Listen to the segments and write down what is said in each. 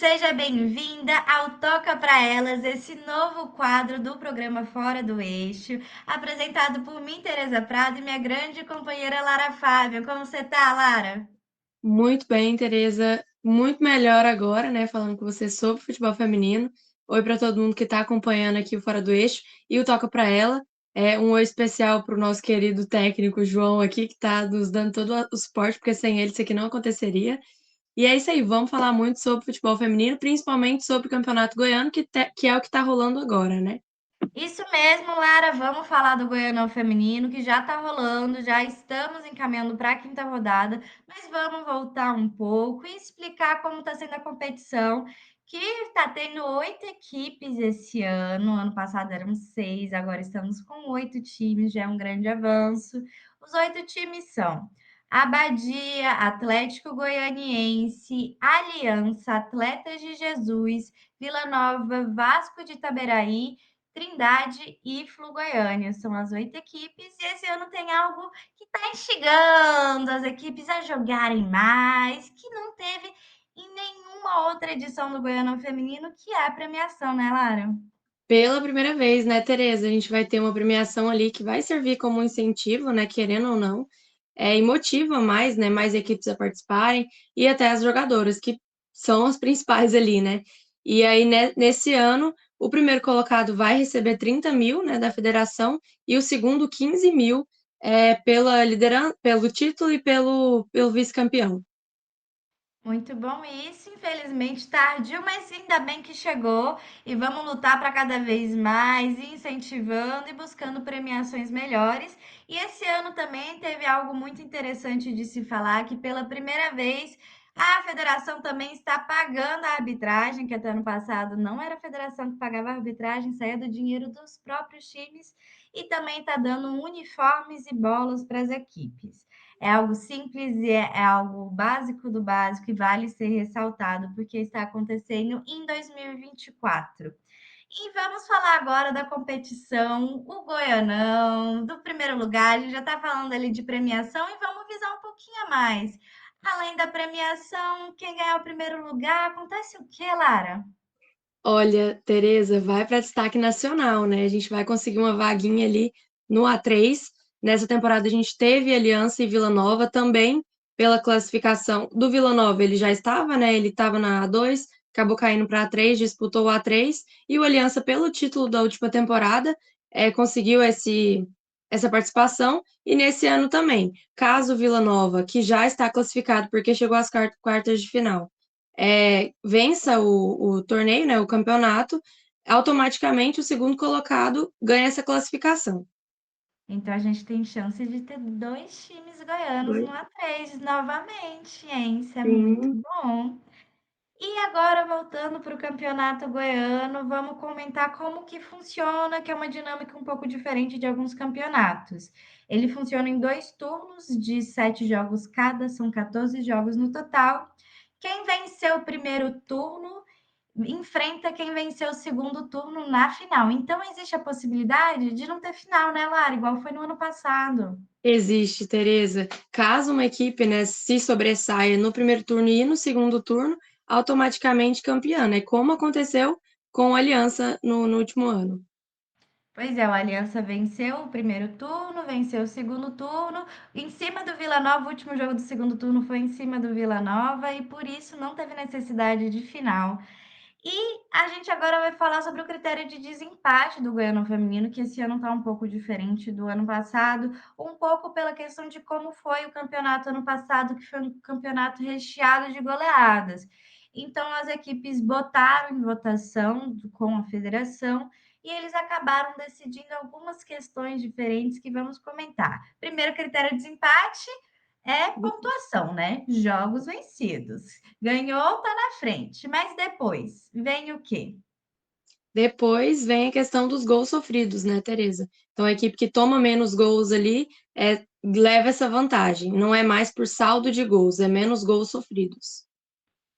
seja bem-vinda ao Toca Pra Elas, esse novo quadro do programa Fora do Eixo, apresentado por mim, Tereza Prado, e minha grande companheira Lara Fábio. Como você tá, Lara? Muito bem, Tereza. Muito melhor agora, né? Falando com você sobre futebol feminino. Oi para todo mundo que está acompanhando aqui o Fora do Eixo e o Toca para Ela. Um oi especial para o nosso querido técnico João aqui, que está nos dando todo o suporte, porque sem ele isso aqui não aconteceria. E é isso aí, vamos falar muito sobre futebol feminino, principalmente sobre o Campeonato Goiano, que é o que está rolando agora, né? Isso mesmo, Lara. Vamos falar do Goianão Feminino, que já tá rolando, já estamos encaminhando para a quinta rodada, mas vamos voltar um pouco e explicar como está sendo a competição, que está tendo 8 equipes esse ano. Ano passado eram 6, agora estamos com 8 times, já é um grande avanço. Os 8 times são Abadia, Atlético Goianiense, Aliança, Atletas de Jesus, Vila Nova, Vasco de Itaberaí, Trindade e Flu-Goiânia. São as 8 equipes e esse ano tem algo que está instigando as equipes a jogarem mais, que não teve em nenhuma outra edição do Goianão Feminino, que é a premiação, né, Lara? Pela primeira vez, né, Tereza? A gente vai ter uma premiação ali que vai servir como um incentivo, né, querendo ou não, e motiva mais, né, mais equipes a participarem e até as jogadoras, que são as principais ali, né? E aí, né, nesse ano, o primeiro colocado vai receber 30 mil, né, da federação e o segundo 15 mil pela liderança, pelo título e pelo vice-campeão. Muito bom isso, infelizmente tardio, mas ainda bem que chegou e vamos lutar para cada vez mais, incentivando e buscando premiações melhores. E esse ano também teve algo muito interessante de se falar, que pela primeira vez a federação também está pagando a arbitragem, que até ano passado não era a federação que pagava a arbitragem, saía do dinheiro dos próprios times, e também está dando uniformes e bolas para as equipes. É algo simples e é algo básico do básico e vale ser ressaltado, porque está acontecendo em 2024. E vamos falar agora da competição, o Goianão, do primeiro lugar. A gente já está falando ali de premiação e vamos visar um pouquinho a mais. Além da premiação, quem ganhar o primeiro lugar, acontece o quê, Lara? Olha, Tereza, vai para destaque nacional, né? A gente vai conseguir uma vaguinha ali no A3. Nessa temporada a gente teve Aliança e Vila Nova também pela classificação do Vila Nova. Ele já estava, né? Ele estava na A2, acabou caindo para A3, disputou o A3 e o Aliança pelo título da última temporada conseguiu essa participação e nesse ano também. Caso o Vila Nova, que já está classificado porque chegou às quartas de final vença o torneio, né, o campeonato, automaticamente o segundo colocado ganha essa classificação. Então a gente tem chance de ter 2 times goianos no Dois. A3 novamente, hein? Isso é muito Sim, bom. E agora, voltando para o campeonato goiano, vamos comentar como que funciona, que é uma dinâmica um pouco diferente de alguns campeonatos. Ele funciona em 2 turnos de 7 jogos cada, são 14 jogos no total. Quem venceu o primeiro turno enfrenta quem venceu o segundo turno na final. Então, existe a possibilidade de não ter final, né, Lara? Igual foi no ano passado. existe, Tereza. Caso uma equipe, né, se sobressaia no primeiro turno e no segundo turno, automaticamente campeã, né? Como aconteceu com a Aliança no último ano. Pois é, o Aliança venceu o primeiro turno, venceu o segundo turno, em cima do Vila Nova. O último jogo do segundo turno foi em cima do Vila Nova e por isso não teve necessidade de final. E a gente agora vai falar sobre o critério de desempate do Goiano Feminino, que esse ano está um pouco diferente do ano passado, um pouco pela questão de como foi o campeonato ano passado, que foi um campeonato recheado de goleadas. Então, as equipes botaram em votação com a federação e eles acabaram decidindo algumas questões diferentes que vamos comentar. Primeiro critério de desempate é pontuação, né? Jogos vencidos. Ganhou, tá na frente. Mas depois vem o quê? Depois vem a questão dos gols sofridos, né, Tereza? Então a equipe que toma menos gols ali leva essa vantagem. Não é mais por saldo de gols, é menos gols sofridos.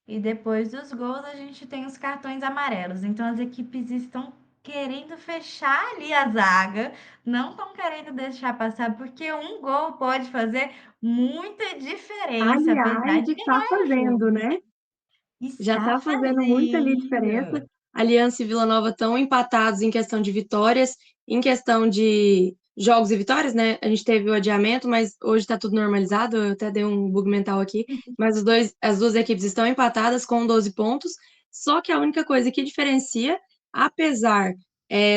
E depois dos gols, a gente tem os cartões amarelos. Então, as equipes estão querendo fechar ali a zaga, não estão querendo deixar passar, porque um gol pode fazer muita diferença, apesar Aliás, de está ganhar o fazendo, jogo. né? Já Está tá fazendo muita ali diferença. fazendo. Aliança e Vila Nova estão empatados em questão de vitórias, em questão de jogos e vitórias, né? A gente teve o adiamento, mas hoje tá tudo normalizado. Eu até dei um bug mental aqui, mas as duas equipes estão empatadas com 12 pontos. Só que a única coisa que diferencia, apesar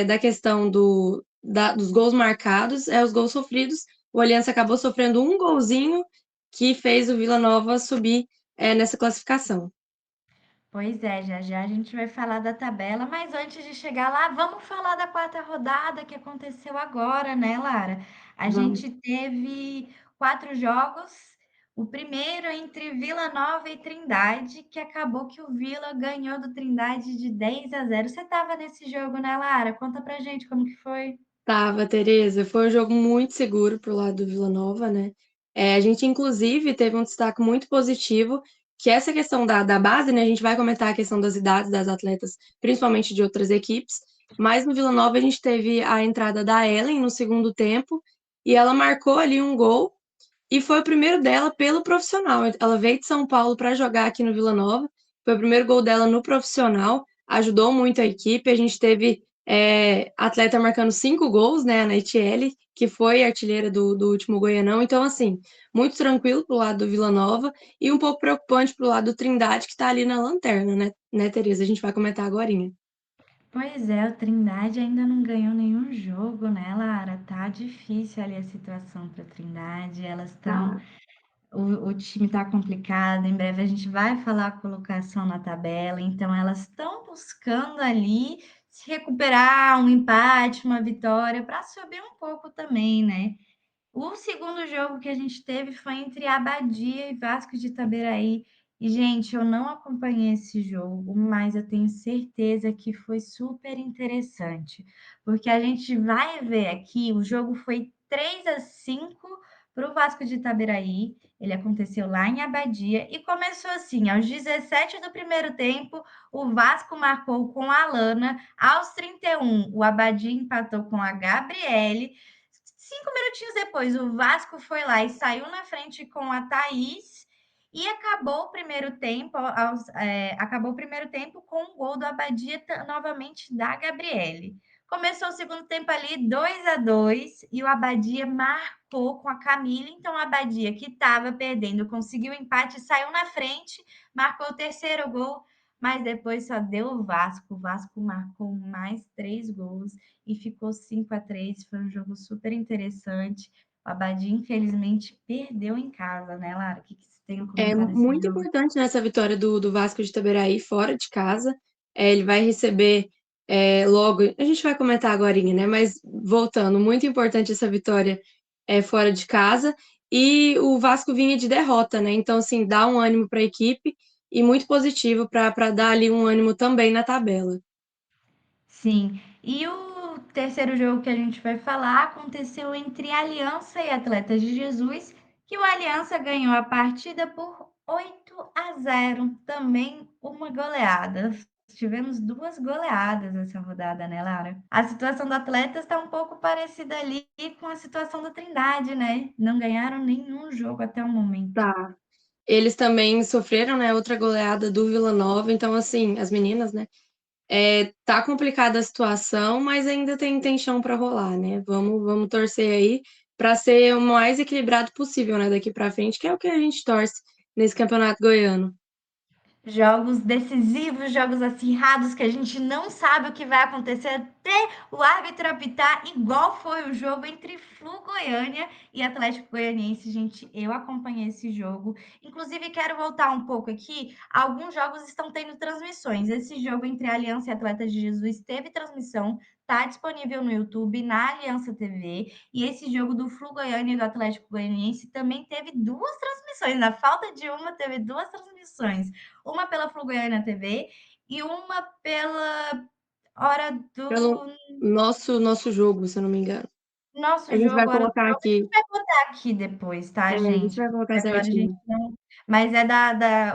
da questão dos gols marcados, é os gols sofridos. O Aliança acabou sofrendo um golzinho que fez o Vila Nova subir nessa classificação. Pois é, já já a gente vai falar da tabela, mas antes de chegar lá, vamos falar da quarta rodada que aconteceu agora, né, Lara? A Vamos. gente teve 4 jogos. O primeiro entre Vila Nova e Trindade, que acabou que o Vila ganhou do Trindade de 10-0. Você estava nesse jogo, né, Lara? Conta pra gente como que foi. Tava, Tereza. Foi um jogo muito seguro pro lado do Vila Nova, né? A gente, inclusive, teve um destaque muito positivo, que essa questão da base, né? A gente vai comentar a questão das idades das atletas, principalmente de outras equipes, mas no Vila Nova a gente teve a entrada da Ellen no segundo tempo, e ela marcou ali um gol, e foi o primeiro dela pelo profissional. Ela veio de São Paulo para jogar aqui no Vila Nova. Foi o primeiro gol dela no profissional. Ajudou muito a equipe. A gente teve atleta marcando 5 gols, né? A Naitiele, que foi artilheira do último Goianão. Então, assim, muito tranquilo pro lado do Vila Nova e um pouco preocupante pro lado do Trindade, que tá ali na lanterna, né, Tereza? A gente vai comentar agorinha. Pois é, o Trindade ainda não ganhou nenhum jogo, né, Lara? Tá difícil ali a situação para Trindade. Elas estão Tá. o time está complicado, em breve a gente vai falar a colocação na tabela, então elas estão buscando ali se recuperar, um empate, uma vitória, para subir um pouco também, né? O segundo jogo que a gente teve foi entre Abadia e Vasco de Itaberaí. E, gente, eu não acompanhei esse jogo, mas eu tenho certeza que foi super interessante, porque a gente vai ver aqui, o jogo foi 3-5 para o Vasco de Itaberaí. Ele aconteceu lá em Abadia e começou assim: aos 17 do primeiro tempo, o Vasco marcou com a Lana, aos 31, o Abadia empatou com a Gabriele. 5 minutinhos depois, o Vasco foi lá e saiu na frente com a Thaís e acabou o primeiro tempo, acabou o primeiro tempo com um gol do Abadia novamente da Gabriele. Começou o segundo tempo ali 2-2 e o Abadia marcou com a Camila. Então, o Abadia, que estava perdendo, conseguiu o empate, saiu na frente, marcou o terceiro gol, mas depois só deu o Vasco. O Vasco marcou mais 3 gols e ficou 5-3. Foi um jogo super interessante. O Abadia, infelizmente, perdeu em casa, né, Lara? O que você tem a É comentar desse muito jogo? importante nessa vitória do Vasco de Itaberaí fora de casa. Ele vai receber logo. A gente vai comentar agora, né? Mas voltando, muito importante essa vitória fora de casa. E o Vasco vinha de derrota, né? Então, assim, dá um ânimo para a equipe e muito positivo para dar ali um ânimo também na tabela. Sim. E o terceiro jogo que a gente vai falar aconteceu entre Aliança e Atletas de Jesus, que o Aliança ganhou a partida por 8-0. Também uma goleada. Tivemos 2 goleadas essa rodada, né, Lara? A situação do Atletas está um pouco parecida ali com a situação do Trindade, né? Não ganharam nenhum jogo até o momento. Tá. Eles também sofreram, né, outra goleada do Vila Nova. Então, assim, as meninas, né? Tá complicada a situação, mas ainda tem chão para rolar, né? Vamos torcer aí para ser o mais equilibrado possível, né, daqui para frente, que é o que a gente torce nesse campeonato goiano. Jogos decisivos, jogos acirrados que a gente não sabe o que vai acontecer até o árbitro apitar, igual foi o jogo entre Flu Goiânia e Atlético Goianiense. Gente, eu acompanhei esse jogo. Inclusive, quero voltar um pouco aqui. Alguns jogos estão tendo transmissões. Esse jogo entre Aliança e Atletas de Jesus teve transmissão, tá disponível no YouTube, na Aliança TV. E esse jogo do Flu Goiânia e do Atlético Goianiense também teve 2 transmissões. Na falta de uma, teve 2 transmissões, uma pela Flu Goiânia TV e uma pela hora Pelo do nosso jogo, se eu não me engano. A nosso gente vai jogo, hora do colocar jogo. A gente aqui. vai botar aqui depois, tá, A gente gente? vai Porque colocar agora a gente certinho. não. Mas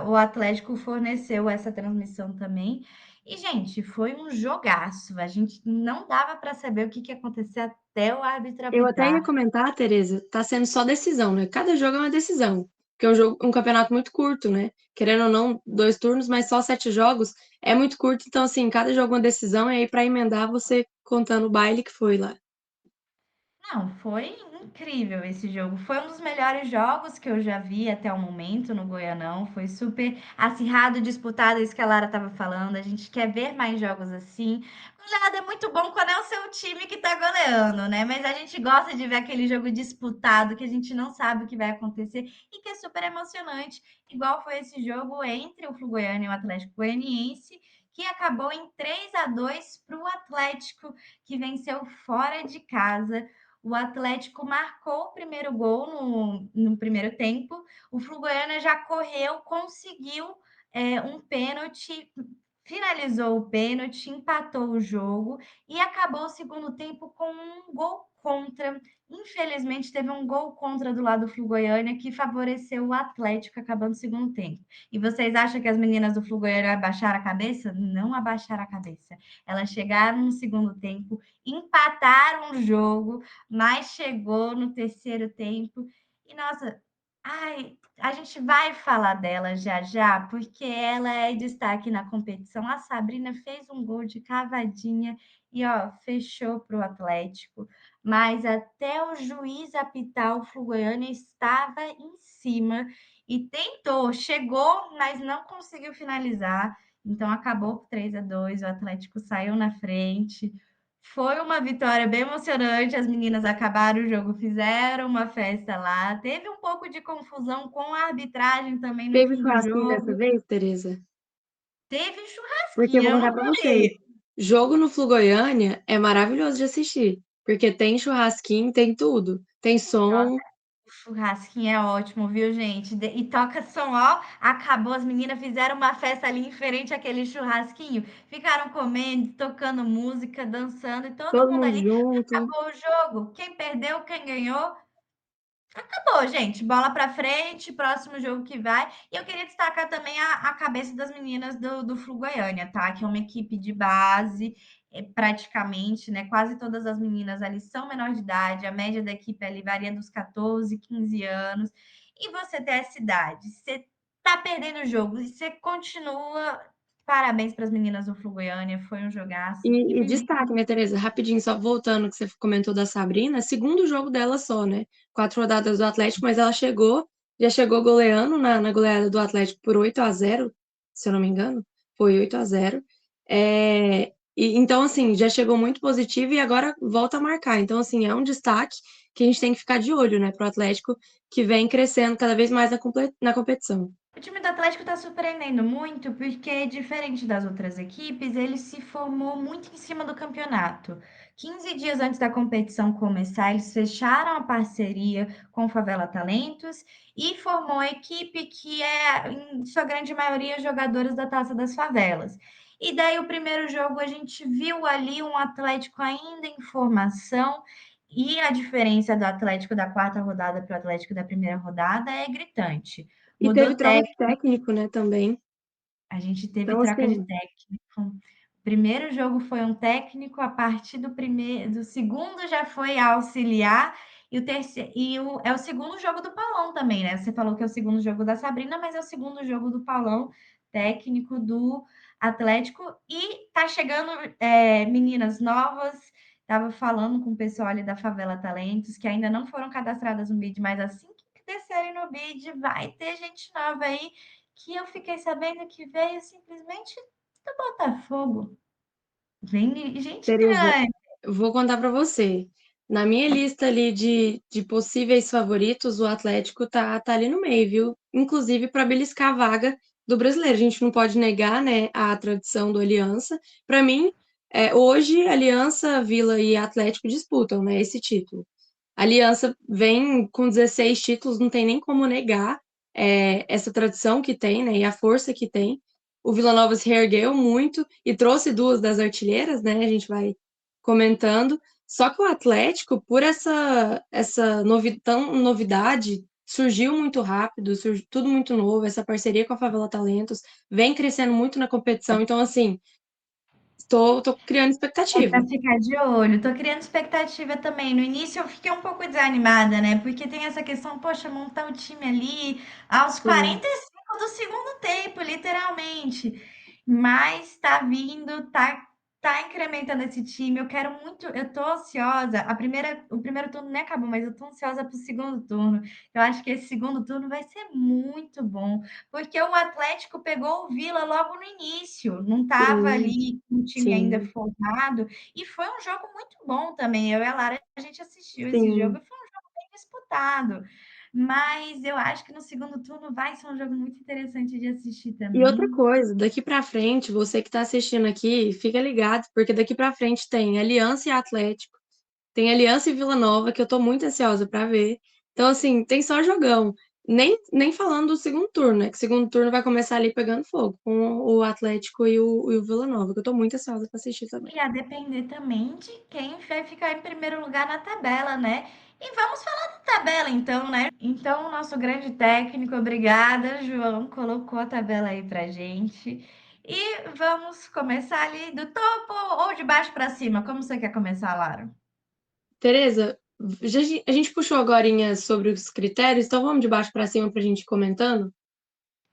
o Atlético forneceu essa transmissão também. E, gente, foi um jogaço. A gente não dava para saber o que ia acontecer até o árbitro Eu até ia apitar. comentar, Tereza, tá sendo só decisão, né? Cada jogo é uma decisão. porque é um campeonato muito curto, né? Querendo ou não, 2 turnos, mas só 7 jogos é muito curto. Então, assim, cada jogo é uma decisão, e aí pra emendar você contando o baile que foi lá. Não, foi incrível esse jogo. Foi um dos melhores jogos que eu já vi até o momento no Goianão. Foi super acirrado, disputado, isso que a Lara estava falando. A gente quer ver mais jogos assim. Goleada é muito bom quando é o seu time que tá goleando, né? Mas a gente gosta de ver aquele jogo disputado que a gente não sabe o que vai acontecer e que é super emocionante. Igual foi esse jogo entre o Flu-Goiânia e o Atlético Goianiense, que acabou em 3-2 para o Atlético, que venceu fora de casa. O Atlético marcou o primeiro gol no primeiro tempo. O Flugoiana já correu, conseguiu um pênalti, finalizou o pênalti, empatou o jogo e acabou o segundo tempo com um gol contra. Infelizmente, teve um gol contra do lado do Flugoiânia que favoreceu o Atlético acabando o segundo tempo. E vocês acham que as meninas do Flugoiânia abaixaram a cabeça? Não abaixaram a cabeça. Elas chegaram no segundo tempo, empataram o jogo, mas chegou no terceiro tempo e, nossa, ai, a gente vai falar dela já já, porque ela é destaque na competição. A Sabrina fez um gol de cavadinha e, ó, fechou para o Atlético, mas até o juiz apitar, o Flugoiânia estava em cima e tentou, chegou, mas não conseguiu finalizar. Então acabou por 3-2, o Atlético saiu na frente. Foi uma vitória bem emocionante. As meninas acabaram o jogo, fizeram uma festa lá. Teve um pouco de confusão com a arbitragem também no Teve fim do churrasquinho dessa jogo. vez, Tereza? Teve Porque eu churrasquinho, vou eu contar não pra você. falei. Jogo no Flu-Goiânia é maravilhoso de assistir, porque tem churrasquinho, tem tudo. Tem som. O churrasquinho é ótimo, viu, gente? E toca som, ó. Acabou, as meninas fizeram uma festa ali em frente àquele churrasquinho. Ficaram comendo, tocando música, dançando e todo Todo mundo mundo ali. junto. Acabou o jogo. Quem perdeu, quem ganhou, acabou, gente. Bola para frente, próximo jogo que vai. E eu queria destacar também a cabeça das meninas do Flu Goiânia, tá? Que é uma equipe de base, praticamente, né? Quase todas as meninas ali são menor de idade, a média da equipe ali varia dos 14, 15 anos. E você tem essa idade, você tá perdendo o jogo e você continua. Parabéns para as meninas do Flu Goiânia, foi um jogaço. E E vivi. destaque, né, Tereza? Rapidinho, só voltando que você comentou da Sabrina, segundo jogo dela só, né? 4 rodadas do Atlético, mas ela já chegou goleando na goleada do Atlético por 8-0, se eu não me engano. Foi 8-0. Então, assim, já chegou muito positivo e agora volta a marcar. Então, assim, é um destaque que a gente tem que ficar de olho, né, pro Atlético, que vem crescendo cada vez mais na competição. O time do Atlético está surpreendendo muito, porque, diferente das outras equipes, ele se formou muito em cima do campeonato. 15 dias antes da competição começar, eles fecharam a parceria com o Favela Talentos e formou a equipe que é, em sua grande maioria, jogadoras da Taça das Favelas. E daí, o primeiro jogo, a gente viu ali um Atlético ainda em formação, e a diferença do Atlético da quarta rodada para o Atlético da primeira rodada é gritante. E teve Mudou troca de técnico, né, também. a gente teve Então, troca de assim, técnico. O primeiro jogo foi um técnico, a partir do segundo já foi auxiliar, e o terceiro é o segundo jogo do Paulão também, né? Você falou que é o segundo jogo da Sabrina, mas é o segundo jogo do Paulão, técnico do Atlético, e tá chegando meninas novas. Estava falando com o pessoal ali da Favela Talentos, que ainda não foram cadastradas no BID, mas assim que descerem no BID, vai ter gente nova aí que eu fiquei sabendo que veio simplesmente do Botafogo. Vem gente Tereza, grande. eu vou contar pra você. Na minha lista ali de possíveis favoritos, o Atlético tá ali no meio, viu? Inclusive para beliscar a vaga do brasileiro. A gente não pode negar, né, a tradição do Aliança. Para mim, hoje, Aliança, Vila e Atlético disputam, né, esse título. A Aliança vem com 16 títulos, não tem nem como negar essa tradição que tem, né, e a força que tem. O Vila Nova se reergueu muito e trouxe duas das artilheiras, né? A gente vai comentando. Só que o Atlético, por essa novidade, surgiu muito rápido, tudo muito novo, essa parceria com a Favela Talentos, vem crescendo muito na competição. Então, assim, tô criando É expectativa. para ficar de olho. Tô criando expectativa também. No início eu fiquei um pouco desanimada, né? Porque tem essa questão, poxa, montar o time ali aos Sim, 45 do segundo tempo, literalmente. Mas tá vindo, tá incrementando esse time. Eu quero muito, eu tô ansiosa. O primeiro turno nem acabou, mas eu tô ansiosa pro segundo turno. Eu acho que esse segundo turno vai ser muito bom, porque o Atlético pegou o Vila logo no início, não estava sim, ali com o time ainda sim, formado, e foi um jogo muito bom também. Eu e a Lara, a gente assistiu esse jogo sim. e foi um jogo bem disputado. Mas eu acho que no segundo turno vai ser um jogo muito interessante de assistir E outra também. coisa, daqui pra frente, você que tá assistindo aqui, fica ligado, porque daqui pra frente tem Aliança e Atlético, tem Aliança e Vila Nova, que eu tô muito ansiosa pra ver. Então, assim, tem só jogão. Nem falando do segundo turno, né? Que o segundo turno vai começar ali pegando fogo, com o Atlético e o Vila Nova, que eu tô muito ansiosa pra assistir também. E a depender também de quem vai ficar em primeiro lugar na tabela, né? E vamos falar da tabela então, né? Então, o nosso grande técnico, obrigada, João, colocou a tabela aí pra gente. E vamos começar ali do topo ou de baixo para cima? Como você quer começar, Lara? Tereza, a gente puxou agorinha sobre os critérios, então vamos de baixo pra cima pra gente ir comentando?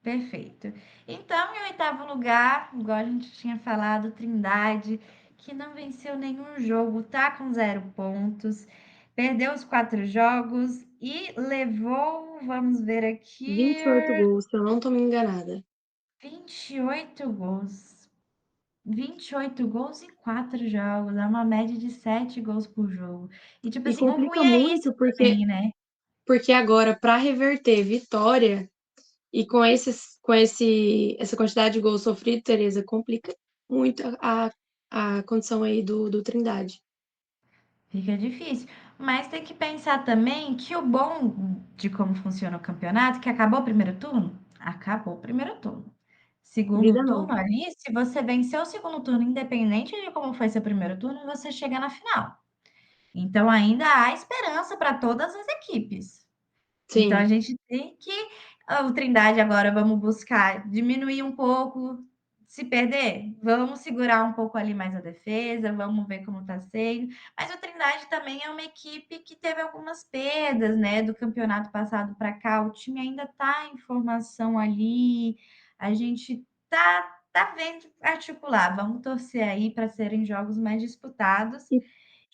Perfeito. Então, em oitavo lugar, igual a gente tinha falado, Trindade, que não venceu nenhum jogo, tá com 0 pontos, perdeu os 4 jogos e levou, vamos ver aqui, 28 gols, se eu não tô me enganada. 28 gols. 28 gols em 4 jogos, é uma média de 7 gols por jogo. E, tipo E assim, o ruim complica é isso muito também, né? porque agora, para reverter vitória, e essa quantidade de gols sofridos, Tereza, complica muito a condição aí do Trindade. Fica difícil. Mas tem que pensar também que o bom de como funciona o campeonato, que acabou o primeiro turno, acabou o primeiro turno. Vida Segundo turno nova. ali, se você venceu o segundo turno, independente de como foi seu primeiro turno, você chega na final. Então ainda há esperança para todas as equipes. Então a Sim. gente tem que o Trindade agora vamos buscar diminuir um pouco, se perder, vamos segurar um pouco ali mais a defesa, vamos ver como está sendo. Mas o Trindade também é uma equipe que teve algumas perdas, né, do campeonato passado para cá. O time ainda está em formação ali. A gente tá vendo articular. Vamos torcer aí para serem jogos mais disputados. E,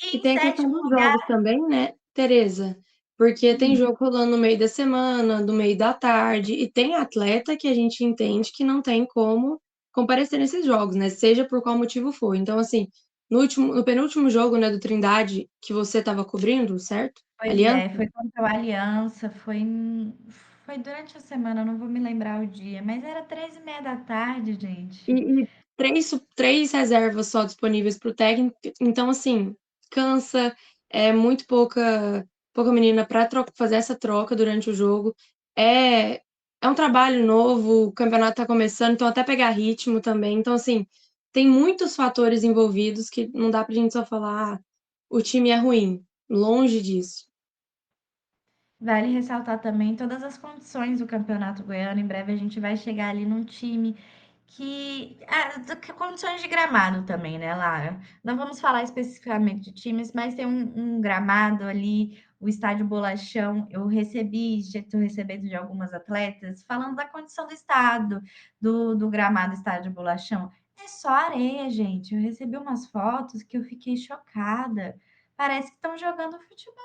E e em tem a questão sétimo dos lugar, jogos também, né, Tereza? Porque tem jogo rolando no meio da semana, no meio da tarde, e tem atleta que a gente entende que não tem como comparecer nesses jogos, né? Seja por qual motivo for. Então, assim, no penúltimo jogo, né, do Trindade, que você estava cobrindo, certo? pois Aliança? é, foi contra o Aliança, foi durante a semana, não vou me lembrar o dia, mas era 3h30 da tarde, gente. E três reservas só disponíveis para o técnico. Então, assim, cansa, é muito pouca menina para fazer essa troca durante o jogo. É um trabalho novo, o campeonato está começando, então até pegar ritmo também. Então, assim, tem muitos fatores envolvidos que não dá para a gente só falar, o time é ruim. Longe disso. Vale ressaltar também todas as condições do Campeonato Goiano. Em breve a gente vai chegar ali num time que condições de gramado também, né, Lara? Não vamos falar especificamente de times, mas tem um gramado ali, o Estádio Bolachão. Já estou recebendo de algumas atletas falando da condição do estado do gramado Estádio Bolachão. É só areia, gente. Eu recebi umas fotos que eu fiquei chocada. Parece que estão jogando futebol.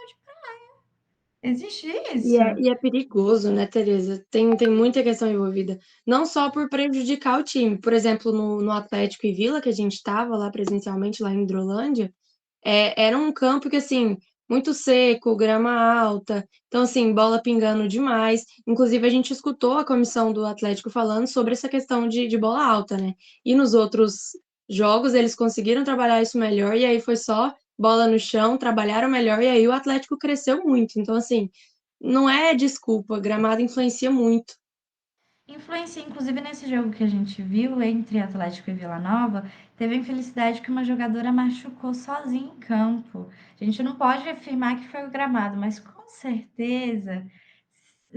Existe E isso? é perigoso, né, Tereza? Tem muita questão envolvida. Não só por prejudicar o time. Por exemplo, no Atlético e Vila, que a gente estava lá presencialmente, lá em Hidrolândia, era um campo que, assim, muito seco, grama alta. Então, assim, bola pingando demais. Inclusive, a gente escutou a comissão do Atlético falando sobre essa questão de bola alta, né? E nos outros jogos, eles conseguiram trabalhar isso melhor, e aí foi só bola no chão, trabalharam melhor, e aí o Atlético cresceu muito. Então, assim, não é desculpa, gramado influencia muito. Influencia, inclusive nesse jogo que a gente viu entre Atlético e Vila Nova, teve a infelicidade que uma jogadora machucou sozinha em campo. A gente não pode afirmar que foi o gramado, mas com certeza,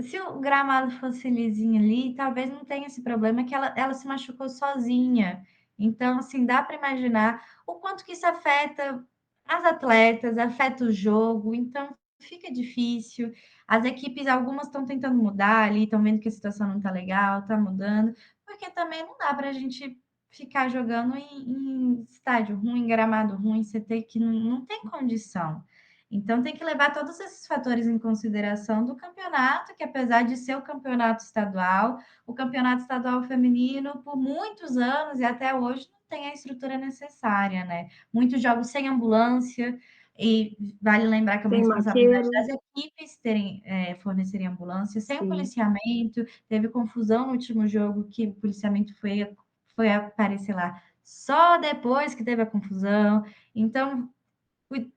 se o gramado fosse lisinho ali, talvez não tenha esse problema que ela se machucou sozinha. Então, assim, dá para imaginar o quanto que isso afeta as atletas, afeta o jogo, então fica difícil. As equipes, algumas estão tentando mudar ali, estão vendo que a situação não está legal, está mudando, porque também não dá para a gente ficar jogando em estádio ruim, gramado ruim, você tem que não tem condição. Então tem que levar todos esses fatores em consideração do campeonato, que apesar de ser o campeonato estadual, o campeonato estadual feminino, por muitos anos e até hoje, não tem a estrutura necessária, né? Muitos jogos sem ambulância, e vale lembrar que é uma Tem responsabilidade maqueiro, das equipes terem, fornecerem ambulância, sem sim. policiamento. Teve confusão no último jogo que o policiamento foi aparecer lá só depois que teve a confusão. Então,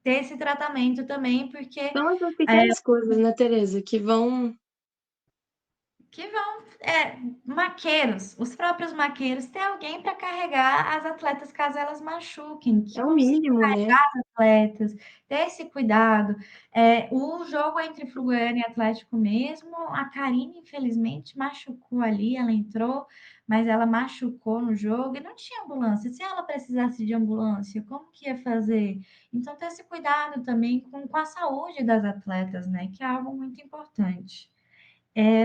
ter esse tratamento também, porque São essas é, pequenas coisas, né, Tereza, que vão. que vão, maqueiros, os próprios maqueiros, ter alguém para carregar as atletas caso elas machuquem, que É o consiga mínimo, né? atletas, ter esse cuidado. O jogo entre Flugoiana e Atlético mesmo, a Karine, infelizmente, machucou ali, ela entrou, mas ela machucou no jogo e não tinha ambulância. Se ela precisasse de ambulância, como que ia fazer? Então, ter esse cuidado também com a saúde das atletas, né? Que é algo muito importante.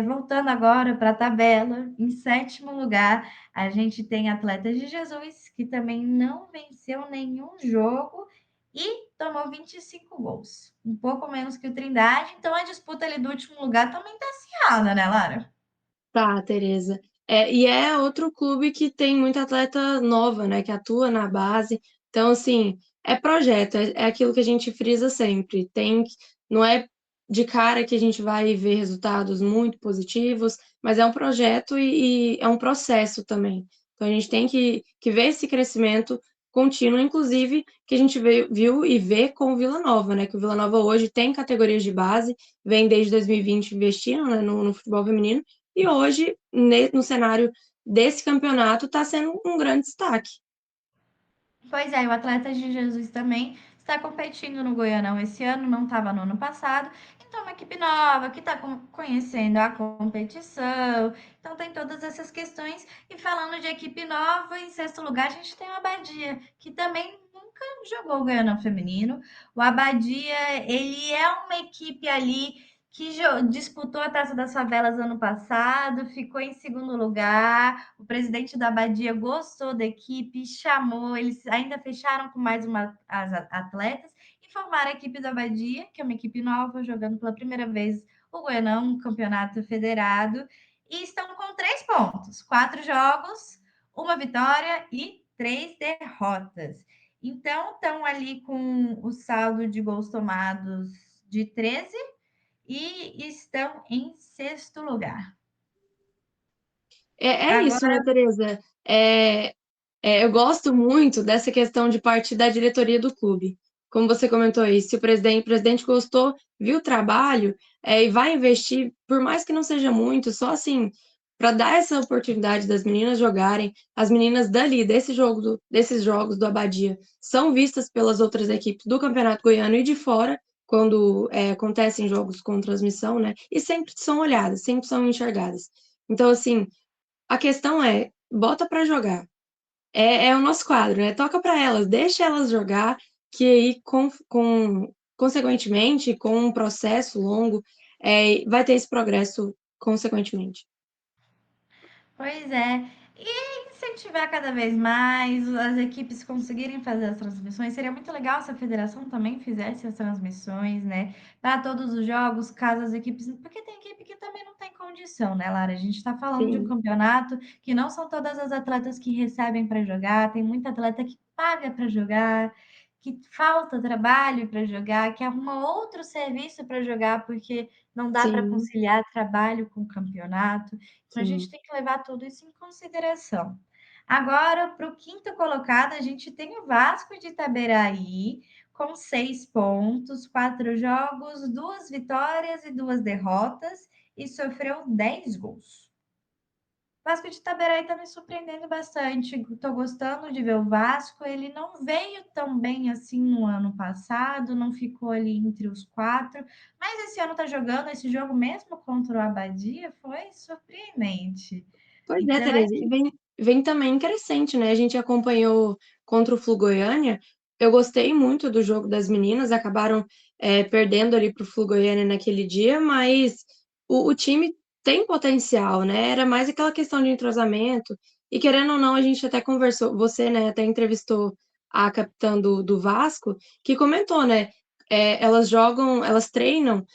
Voltando agora para a tabela, em sétimo lugar, a gente tem Atletas de Jesus, que também não venceu nenhum jogo e tomou 25 gols, um pouco menos que o Trindade. Então a disputa ali do último lugar também está acirrada, né, Lara? Tá, Tereza. E é outro clube que tem muita atleta nova, né, que atua na base. Então, assim, é projeto, é aquilo que a gente frisa sempre. Não é de cara que a gente vai ver resultados muito positivos, mas é um projeto e é um processo também. Então, a gente tem que ver esse crescimento contínuo, inclusive, que a gente viu e vê com o Vila Nova, né? Que o Vila Nova hoje tem categorias de base, vem desde 2020 investindo, né, no futebol feminino, e hoje, no cenário desse campeonato, está sendo um grande destaque. Pois é, o Atletas de Jesus também está competindo no Goianão esse ano, não estava no ano passado. Então, é uma equipe nova que está conhecendo a competição. Então, tem todas essas questões. E falando de equipe nova, em sexto lugar, a gente tem o Abadia, que também nunca jogou o Goianão feminino. O Abadia, ele é uma equipe ali que disputou a Taça das Favelas ano passado, ficou em segundo lugar. O presidente da Abadia gostou da equipe, chamou, eles ainda fecharam com mais as atletas e formaram a equipe da Abadia, que é uma equipe nova, jogando pela primeira vez o Goianão, um campeonato federado, e estão com 3 pontos, 4 jogos, uma vitória e 3 derrotas. Então, estão ali com o saldo de gols tomados de 13 e estão em sexto lugar. É isso, né, Agora, Tereza? Eu gosto muito dessa questão de partir da diretoria do clube. Como você comentou aí, se o presidente gostou, viu o trabalho, e vai investir, por mais que não seja muito, só assim, para dar essa oportunidade das meninas jogarem, as meninas dali, desses jogos do Abadia, são vistas pelas outras equipes do Campeonato Goiano e de fora, quando acontecem jogos com transmissão, né? E sempre são olhadas, sempre são enxergadas. Então, assim, a questão bota para jogar. É o nosso quadro, né? Toca para elas, deixa elas jogar, que aí, consequentemente, com um processo longo, vai ter esse progresso consequentemente. pois é. E incentivar cada vez mais as equipes conseguirem fazer as transmissões. Seria muito legal se a federação também fizesse as transmissões, né? Para todos os jogos, caso as equipes. Porque tem equipe que também não tem condição, né, Lara? A gente está falando de um Sim, campeonato que não são todas as atletas que recebem para jogar, tem muita atleta que paga para jogar, que falta trabalho para jogar, que arruma outro serviço para jogar, porque não dá para sim, conciliar trabalho com campeonato. Então, a gente sim. tem que levar tudo isso em consideração. Agora, para o quinto colocado, a gente tem o Vasco de Itaberaí, com 6 pontos, 4 jogos, 2 vitórias e 2 derrotas, e sofreu 10 gols. O Vasco de Itaberaí está me surpreendendo bastante. Estou gostando de ver o Vasco. Ele não veio tão bem assim no ano passado, não ficou ali entre os quatro, mas esse ano está jogando. Esse jogo mesmo contra o Abadia foi surpreendente. Pois é, Então, Tereza, e vem. vem também crescente, né? A gente acompanhou contra o Flu Goiânia. Eu gostei muito do jogo das meninas, acabaram perdendo ali para o Flu Goiânia naquele dia, mas o time tem potencial, né? Era mais aquela questão de entrosamento. E querendo ou não, a gente até conversou, você, né, até entrevistou a capitã do Vasco, que comentou, né? Elas jogam, elas treinam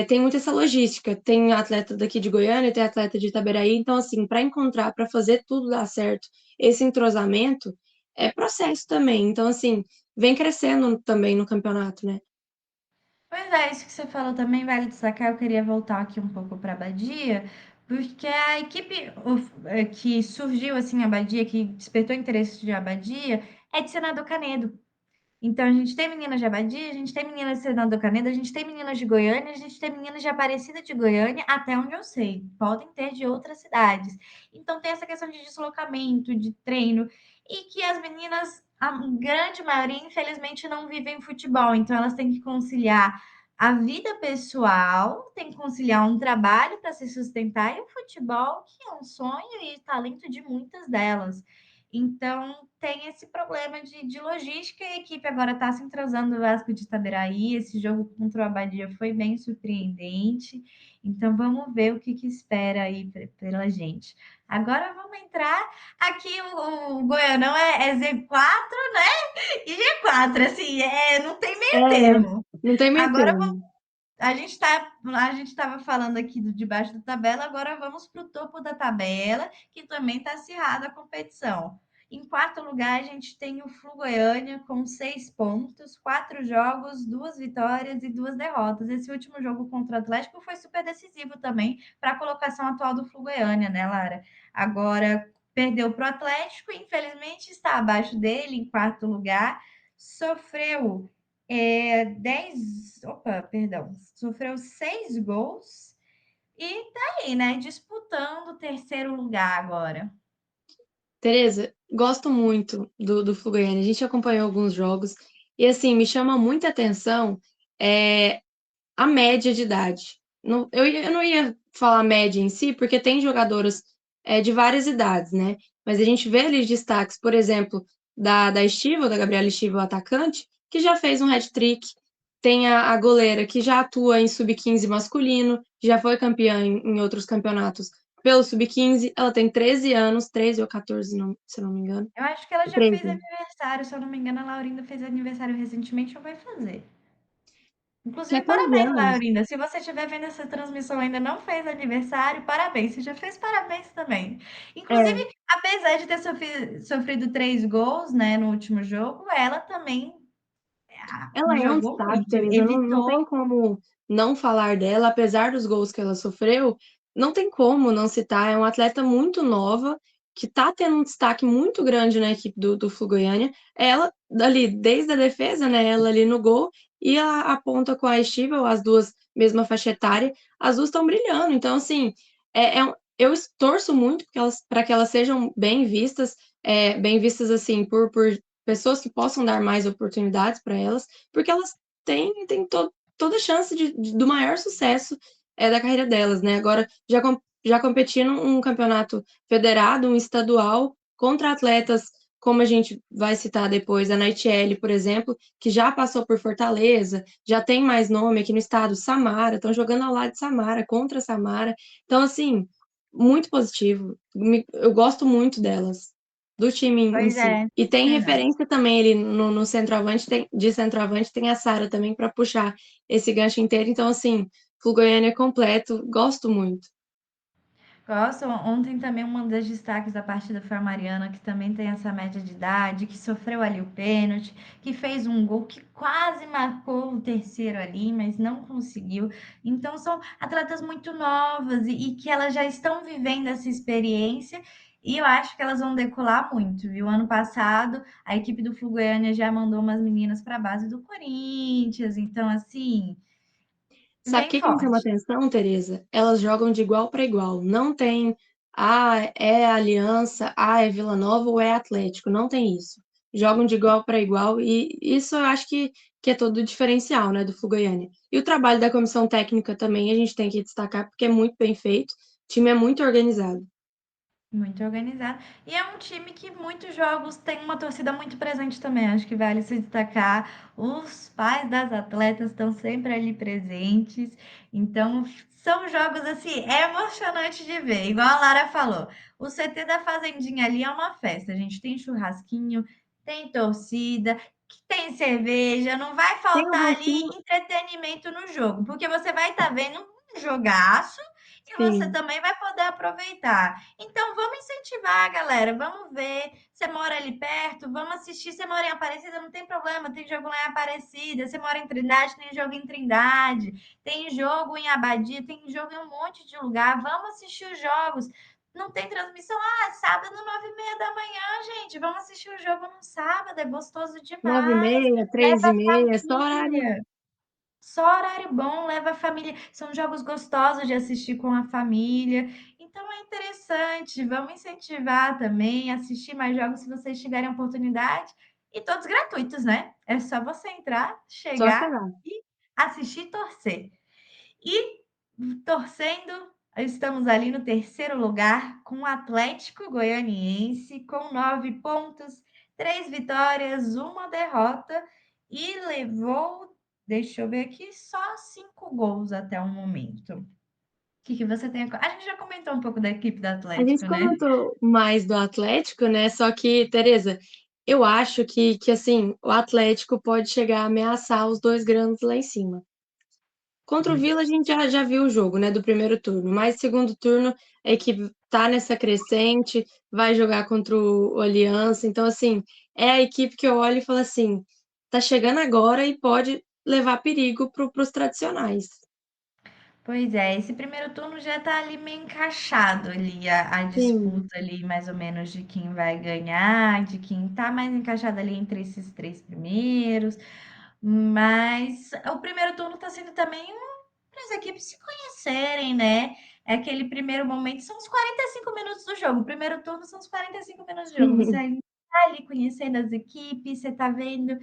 tem muito essa logística. Tem atleta daqui de Goiânia, tem atleta de Itaberaí. Então, assim, para encontrar, para fazer tudo dar certo, esse entrosamento é processo também. Então, assim, vem crescendo também no campeonato, né? Pois é, isso que você falou também vale destacar. Eu queria voltar aqui um pouco para a Badia, porque a equipe que surgiu assim, a Badia, que despertou interesse de Abadia, é de Senador Canedo. Então, a gente tem meninas de Abadia, a gente tem meninas de Senador Canedo, a gente tem meninas de Goiânia, a gente tem meninas de Aparecida de Goiânia, até onde eu sei. Podem ter de outras cidades. Então, tem essa questão de deslocamento, de treino, e que as meninas, a grande maioria, infelizmente, não vivem futebol. Então, elas têm que conciliar a vida pessoal, tem que conciliar um trabalho para se sustentar e o futebol, que é um sonho e talento de muitas delas. Então, tem esse problema de logística e a equipe agora está se entrosando o Vasco de Itaberaí. Esse jogo contra o Abadia foi bem surpreendente. Então, vamos ver o que espera aí pela gente. Agora vamos entrar aqui. O Goianão é Z4 e G4, assim, não tem É, meio termo. não tem meio Agora termo. a gente estava falando aqui do debaixo da tabela, agora vamos para o topo da tabela, que também está acirrada a competição. Em quarto lugar, a gente tem o Flu Goiânia com 6 pontos, 4 jogos, 2 vitórias e 2 derrotas. Esse último jogo contra o Atlético foi super decisivo também para a colocação atual do Flu Goiânia, né, Lara? Agora perdeu para o Atlético, infelizmente está abaixo dele, em quarto lugar. Sofreu 10. Opa, perdão. Sofreu 6 gols e tá aí, né? Disputando o terceiro lugar agora. Tereza, gosto muito do Flu Goiânia. A gente acompanhou alguns jogos e, assim, me chama muita atenção é, a média de idade. Eu não ia falar média em si, porque tem jogadoras de várias idades, né? Mas a gente vê ali destaques, por exemplo, da Estível, da Gabriela Estível, atacante, que já fez um hat-trick. Tem a goleira que já atua em sub-15 masculino, já foi campeã em outros campeonatos pelo sub-15. Ela tem 13 anos, 13 ou 14, não, se eu não me engano. Eu acho que ela já fez 13. aniversário, se eu não me engano, a Laurinda fez aniversário recentemente ou vai fazer. Inclusive, 14 parabéns, anos. Laurinda. Se você estiver vendo essa transmissão e ainda não fez aniversário, parabéns. Se já fez, parabéns também. É, Inclusive, apesar de ter sofrido 3 gols, né, no último jogo, ela também ela é um jogou destaque, muito, Teresa. Não evitou. tem como não falar dela, apesar dos gols que ela sofreu, não tem como não citar. É uma atleta muito nova, que tá tendo um destaque muito grande na equipe do Flu Goiânia. Ela, ali, desde a defesa, né? Ela ali no gol, e a ponta com a Estível, as duas, mesma faixa etária, as duas estão brilhando. Então, assim, eu torço muito para que elas sejam bem vistas assim, por pessoas que possam dar mais oportunidades para elas porque elas têm toda a chance do maior sucesso da carreira delas, né? Agora, já competindo um campeonato federado, um estadual, contra atletas, como a gente vai citar depois, a Naitiele, por exemplo, que já passou por Fortaleza, já tem mais nome aqui no estado, Samara, estão jogando ao lado de Samara, contra Samara. Então, assim, muito positivo. Eu gosto muito delas, do time em Pois si. é, E tem verdade. referência também ele no centroavante, de centroavante tem a Sara também para puxar esse gancho inteiro. Então, assim, Flu Goiânia completo, gosto muito. Gosto. Ontem também uma das destaques da partida foi a Mariana, que também tem essa média de idade, que sofreu ali o pênalti, que fez um gol que quase marcou o terceiro ali, mas não conseguiu. Então são atletas muito novas e que elas já estão vivendo essa experiência. E eu acho que elas vão decolar muito, viu? Ano passado, a equipe do Flu Goiânia já mandou umas meninas para a base do Corinthians. Então, assim, Sabe o vem que me chama forte. atenção, Tereza? Elas jogam de igual para igual. Não tem, é Aliança, é Vila Nova ou é Atlético. Não tem isso. Jogam de igual para igual e isso eu acho que é todo o diferencial, né, do Flu Goiânia. E o trabalho da comissão técnica também a gente tem que destacar porque é muito bem feito. O time é muito organizado. Muito organizado. E é um time que muitos jogos tem uma torcida muito presente também. Acho que vale se destacar. Os pais das atletas estão sempre ali presentes. Então, são jogos assim, é emocionante de ver. Igual a Lara falou, o CT da Fazendinha ali é uma festa. A gente tem churrasquinho, tem torcida, tem cerveja, não vai Tem um faltar ali roxinho? entretenimento no jogo, porque você vai estar vendo um jogaço e você Sim. também vai poder aproveitar. Então, vamos incentivar, galera. Vamos ver. Você mora ali perto, vamos assistir. Você mora em Aparecida, não tem problema, tem jogo lá em Aparecida. Você mora em Trindade, tem jogo em Trindade. Tem jogo em Abadia, tem jogo em um monte de lugar. Vamos assistir os jogos. Não tem transmissão. Ah, sábado, 9h30 da manhã, gente. Vamos assistir o jogo no sábado. É gostoso Nove e demais. meia, três Leva e a meia, só horário. família. Só horário bom, leva a família. São jogos gostosos de assistir com a família. Então é interessante. Vamos incentivar também, assistir mais jogos se vocês tiverem oportunidade. E todos gratuitos, né? É só você entrar, Só chegar chegar. e assistir e torcer. E torcendo, estamos ali no terceiro lugar com o Atlético Goianiense, com 9 pontos, 3 vitórias, uma derrota, e levou, deixa eu ver aqui, só 5 gols até o momento. O que você tem? A gente já comentou um pouco da equipe do A gente Atlético, né? comentou mais do Atlético, né? Só que, Tereza, eu acho que assim, o Atlético pode chegar a ameaçar os dois grandes lá em cima. Contra o Vila, a gente já viu o jogo, né, do primeiro turno, mas segundo turno, a equipe tá nessa crescente, vai jogar contra o Aliança, então, assim, é a equipe que eu olho e falo assim, tá chegando agora e pode levar perigo pros tradicionais. Pois é, esse primeiro turno já tá ali meio encaixado ali, a Sim. disputa ali, mais ou menos, de quem vai ganhar, de quem tá mais encaixado ali entre esses três primeiros. Mas o primeiro turno está sendo também para as equipes se conhecerem, né? É aquele primeiro momento, são os 45 minutos do jogo. O primeiro turno são os 45 minutos do jogo. Você ainda está ali conhecendo as equipes, você está vendo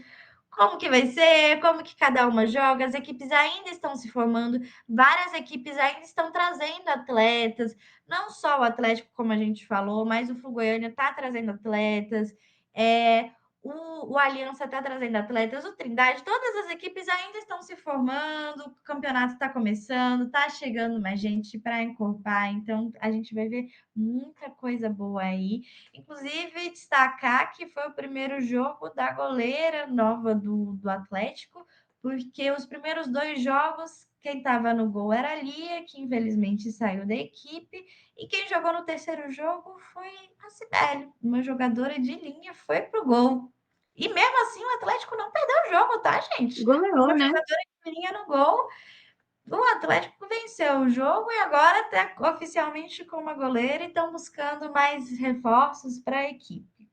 como que vai ser, como que cada uma joga, as equipes ainda estão se formando, várias equipes ainda estão trazendo atletas, não só o Atlético, como a gente falou, mas o Flu Goiânia está trazendo atletas, o Aliança está trazendo atletas, o Trindade, todas as equipes ainda estão se formando, o campeonato está começando, está chegando mais gente para encorpar, então a gente vai ver muita coisa boa aí. Inclusive, destacar que foi o primeiro jogo da goleira nova do Atlético, porque os primeiros 2 jogos, quem estava no gol era a Lia, que infelizmente saiu da equipe, e quem jogou no terceiro jogo foi a Cibele, uma jogadora de linha, foi pro gol. E mesmo assim, o Atlético não perdeu o jogo, tá, gente? Goleou, Uma né? jogadora de linha no gol, o Atlético venceu o jogo e agora está oficialmente com uma goleira e estão buscando mais reforços para a equipe.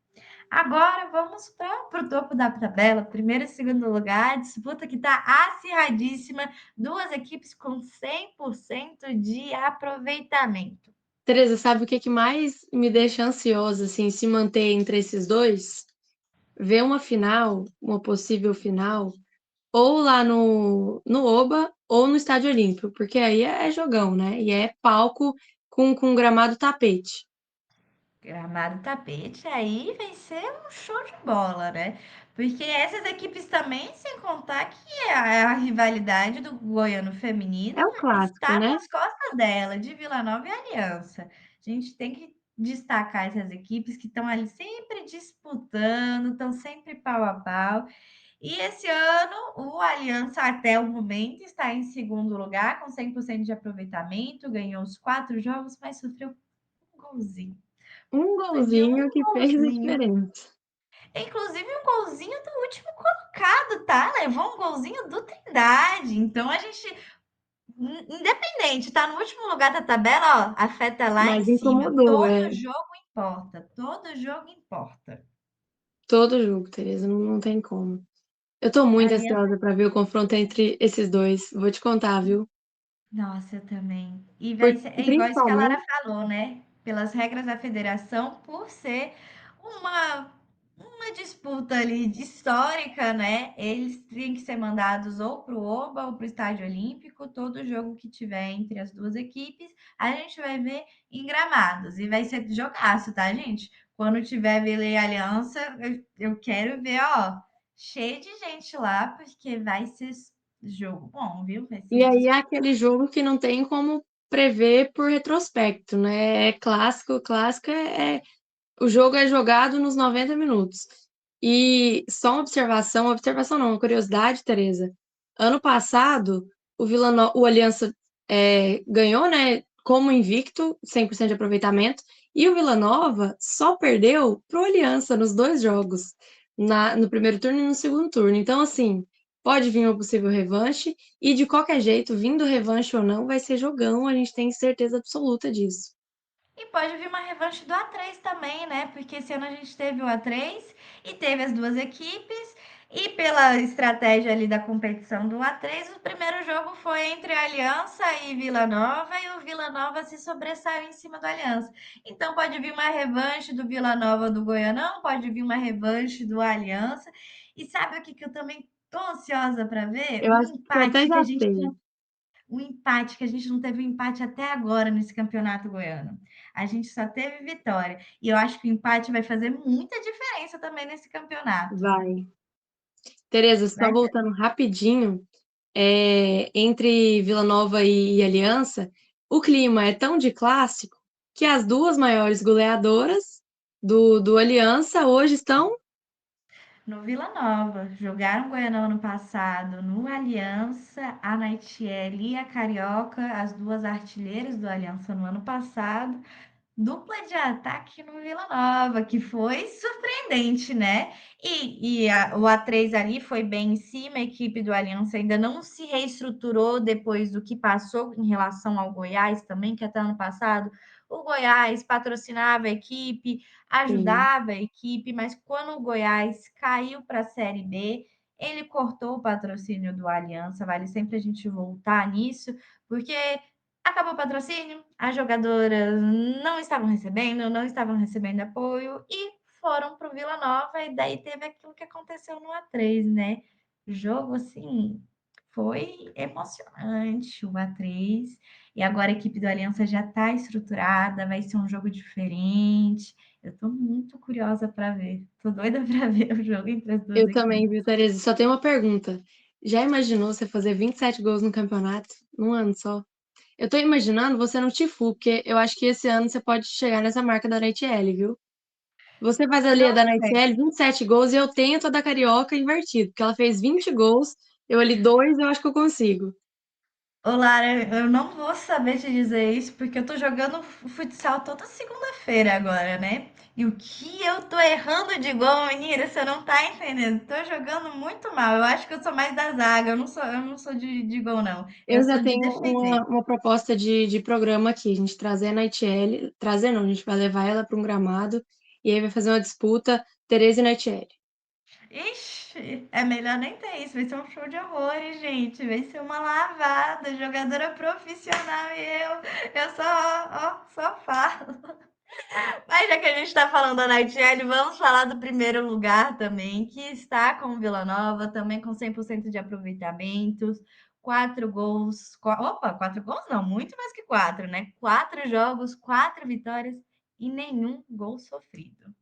Agora vamos para o topo da tabela, primeiro e segundo lugar, disputa que está acirradíssima, duas equipes com 100% de aproveitamento. Tereza, sabe o que que mais me deixa ansiosa, assim, se manter entre esses dois? Ver uma final, uma possível final, ou lá no Oba ou no Estádio Olímpico, porque aí é jogão, né? E é palco com gramado tapete. Gramado tapete, aí vai ser um show de bola, né? Porque essas equipes também, sem contar que a rivalidade do goiano feminino É o clássico, está né? nas costas dela, de Vila Nova e Aliança. A gente tem que destacar essas equipes que estão ali sempre disputando, estão sempre pau a pau. E esse ano, o Aliança, até o momento, está em segundo lugar, com 100% de aproveitamento, ganhou os 4 jogos, mas sofreu um golzinho. Um De um golzinho que fez a golzinho. diferença. Inclusive um golzinho do último colocado, tá? Levou um golzinho do Trindade. Então a gente, independente, tá no último lugar da tabela, ó, afeta lá em Mas cima. incomodou, Todo é. jogo importa. Todo jogo importa. Todo jogo, Tereza, não tem como. Eu tô muito Aliança, ansiosa pra ver o confronto entre esses dois. Vou te contar, viu? nossa, eu também. E vai Porque, ser, é igual isso que a Lara principalmente, falou, né? Pelas regras da federação, por ser uma uma disputa ali histórica, né? Eles têm que ser mandados ou para o Oba ou para o Estádio Olímpico. Todo jogo que tiver entre as duas equipes, a gente vai ver em gramados. E vai ser jogaço, tá, gente? Quando tiver Vila e Aliança, eu quero ver, ó, cheio de gente lá, porque vai ser jogo bom, viu? Vai E ser aí é disputa. aquele jogo que não tem como prever por retrospecto, né? É clássico, clássico o jogo é jogado nos 90 minutos. E só uma observação não, uma curiosidade, Tereza. Ano passado, o Aliança ganhou, né, como invicto, 100% de aproveitamento, e o Vila Nova só perdeu pro Aliança nos dois jogos, no primeiro turno e no segundo turno. Então, assim, pode vir uma possível revanche, e de qualquer jeito, vindo revanche ou não, vai ser jogão, a gente tem certeza absoluta disso. E pode vir uma revanche do A3 também, né? Porque esse ano a gente teve o A3 e teve as duas equipes. E pela estratégia ali da competição do A3, o primeiro jogo foi entre a Aliança e Vila Nova, e o Vila Nova se sobressaiu em cima do Aliança. Então pode vir uma revanche do Vila Nova do Goianão, pode vir uma revanche do Aliança. E sabe o que, que eu também tô ansiosa para ver? Eu acho que eu até já sei. O empate, que a gente não teve um empate até agora nesse campeonato goiano. A gente só teve vitória. E eu acho que o empate vai fazer muita diferença também nesse campeonato. Vai. Tereza, só Vai ser. voltando rapidinho, entre Vila Nova e Aliança, o clima é tão de clássico que as duas maiores goleadoras do Aliança hoje estão. No Vila Nova, jogaram Goianão ano passado, no Aliança, a Naitiele e a Carioca, as duas artilheiras do Aliança no ano passado, dupla de ataque no Vila Nova, que foi surpreendente, né? O A3 ali foi bem em cima, a equipe do Aliança ainda não se reestruturou depois do que passou em relação ao Goiás também, que até ano passado o Goiás patrocinava a equipe, Sim, ajudava a equipe, mas quando o Goiás caiu para a Série B, ele cortou o patrocínio do Aliança, vale sempre a gente voltar nisso, porque acabou o patrocínio, as jogadoras não estavam recebendo apoio e foram para o Vila Nova, e daí teve aquilo que aconteceu no A3, né? Jogo assim, foi emocionante o A3, e agora a equipe do Aliança já está estruturada, vai ser um jogo diferente. Eu estou muito curiosa para ver, estou doida para ver o jogo entre as duas eu também, equipes. viu, Tereza? Só tem uma pergunta. Já imaginou você fazer 27 gols no campeonato num ano só? Eu tô imaginando você no Tifu, porque eu acho que esse ano você pode chegar nessa marca da NHL, viu? Você faz ali a Não da sei. Naitiele, 27 gols, e eu tento a da Carioca invertido, porque ela fez 20 gols, eu ali dois, eu acho que eu consigo. Ô, Lara, eu não vou saber te dizer isso, porque eu tô jogando futsal toda segunda-feira agora, né? E o que eu tô errando de gol, menina, você não tá entendendo. Tô jogando muito mal. Eu acho que eu sou mais da zaga, eu não sou de gol, não. Eu Eu já sou de tenho defender. uma proposta de programa aqui, a gente trazer a Naitiele, trazer não, a gente vai levar ela para um gramado, e aí vai fazer uma disputa Tereza e Naitiele. Ixi, é melhor nem ter isso. Vai ser um show de horrores, gente. Vai ser uma lavada. Jogadora profissional e eu só falo. Mas já que a gente está falando da Nightingale, vamos falar do primeiro lugar também, que está com o Vila Nova, também com 100% de aproveitamentos, 4 gols, opa, 4 gols não, muito mais que 4, né? 4 jogos, 4 vitórias e nenhum gol sofrido.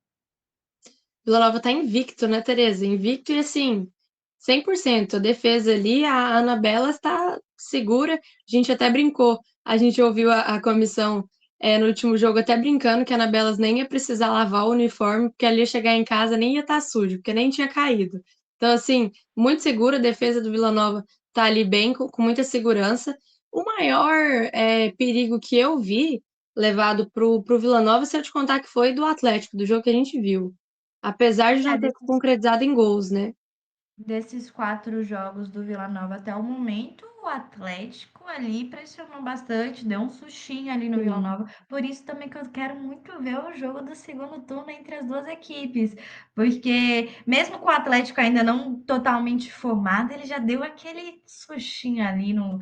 Vila Nova tá invicto, né, Tereza? Invicto e assim, 100%. A defesa ali, a Anabela está segura. A gente até brincou. A gente ouviu a comissão no último jogo até brincando que a Anabelas nem ia precisar lavar o uniforme, porque ali ia chegar em casa nem ia estar sujo, porque nem tinha caído. Então, assim, muito segura. A defesa do Vila Nova tá ali bem, com muita segurança. O maior perigo que eu vi levado pro Vila Nova, se eu te contar que foi do Atlético, do jogo que a gente viu. Apesar de É, não ter concretizado em gols, né? desses 4 jogos do Vila Nova até o momento, o Atlético ali pressionou bastante, deu um sustinho ali no Vila Sim, Nova. Por isso também que eu quero muito ver o jogo do segundo turno entre as duas equipes, porque mesmo com o Atlético ainda não totalmente formado, ele já deu aquele sustinho ali no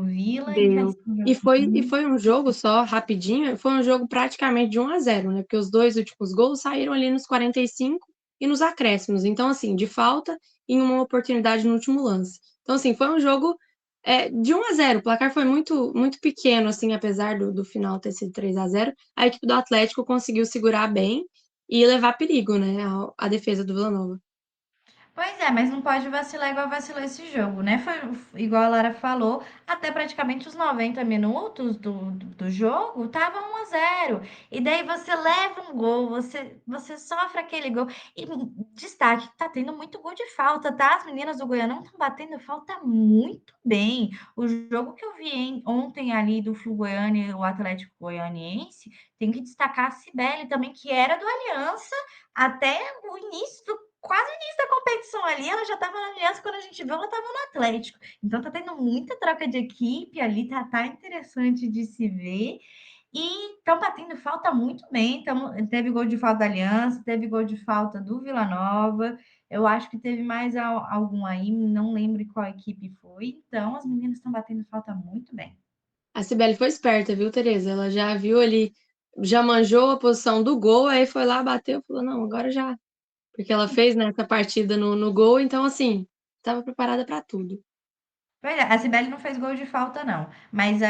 Vila e vai deu. ser um E jogo foi, e muito. foi um jogo só, rapidinho, foi um jogo praticamente de 1-0, né? Porque os dois últimos gols saíram ali nos 45. e nos acréscimos. Então, assim, de falta em uma oportunidade no último lance. Então, assim, foi um jogo de 1-0. O placar foi muito, muito pequeno, assim, apesar do final ter sido 3-0. A equipe do Atlético conseguiu segurar bem e levar perigo, né, a defesa do Vila Nova. Pois é, mas não pode vacilar igual vacilou esse jogo, né? Foi igual a Lara falou, até praticamente os 90 minutos do jogo, tava 1-0. E daí você leva um gol, você sofre aquele gol. E destaque, tá tendo muito gol de falta, tá? As meninas do Goianão estão batendo falta muito bem. O jogo que eu vi ontem ali do Flu Goiânia e o Atlético Goianiense, tem que destacar a Cibele também, que era do Aliança até o início do quase da competição ali, ela já estava na Aliança, quando a gente viu, ela estava no Atlético. Então tá tendo muita troca de equipe ali, tá interessante de se ver. E estão batendo falta muito bem. Teve gol de falta da Aliança, teve gol de falta do Vila Nova. Eu acho que teve mais algum aí, não lembro qual equipe foi. Então, as meninas estão batendo falta muito bem. A Cibele foi esperta, viu, Tereza? Ela já viu ali, já manjou a posição do gol, aí foi lá, bateu, falou, não, agora já. Porque ela fez nessa partida no gol, então, assim, estava preparada para tudo. Pois é, a Cibele não fez gol de falta, não. Mas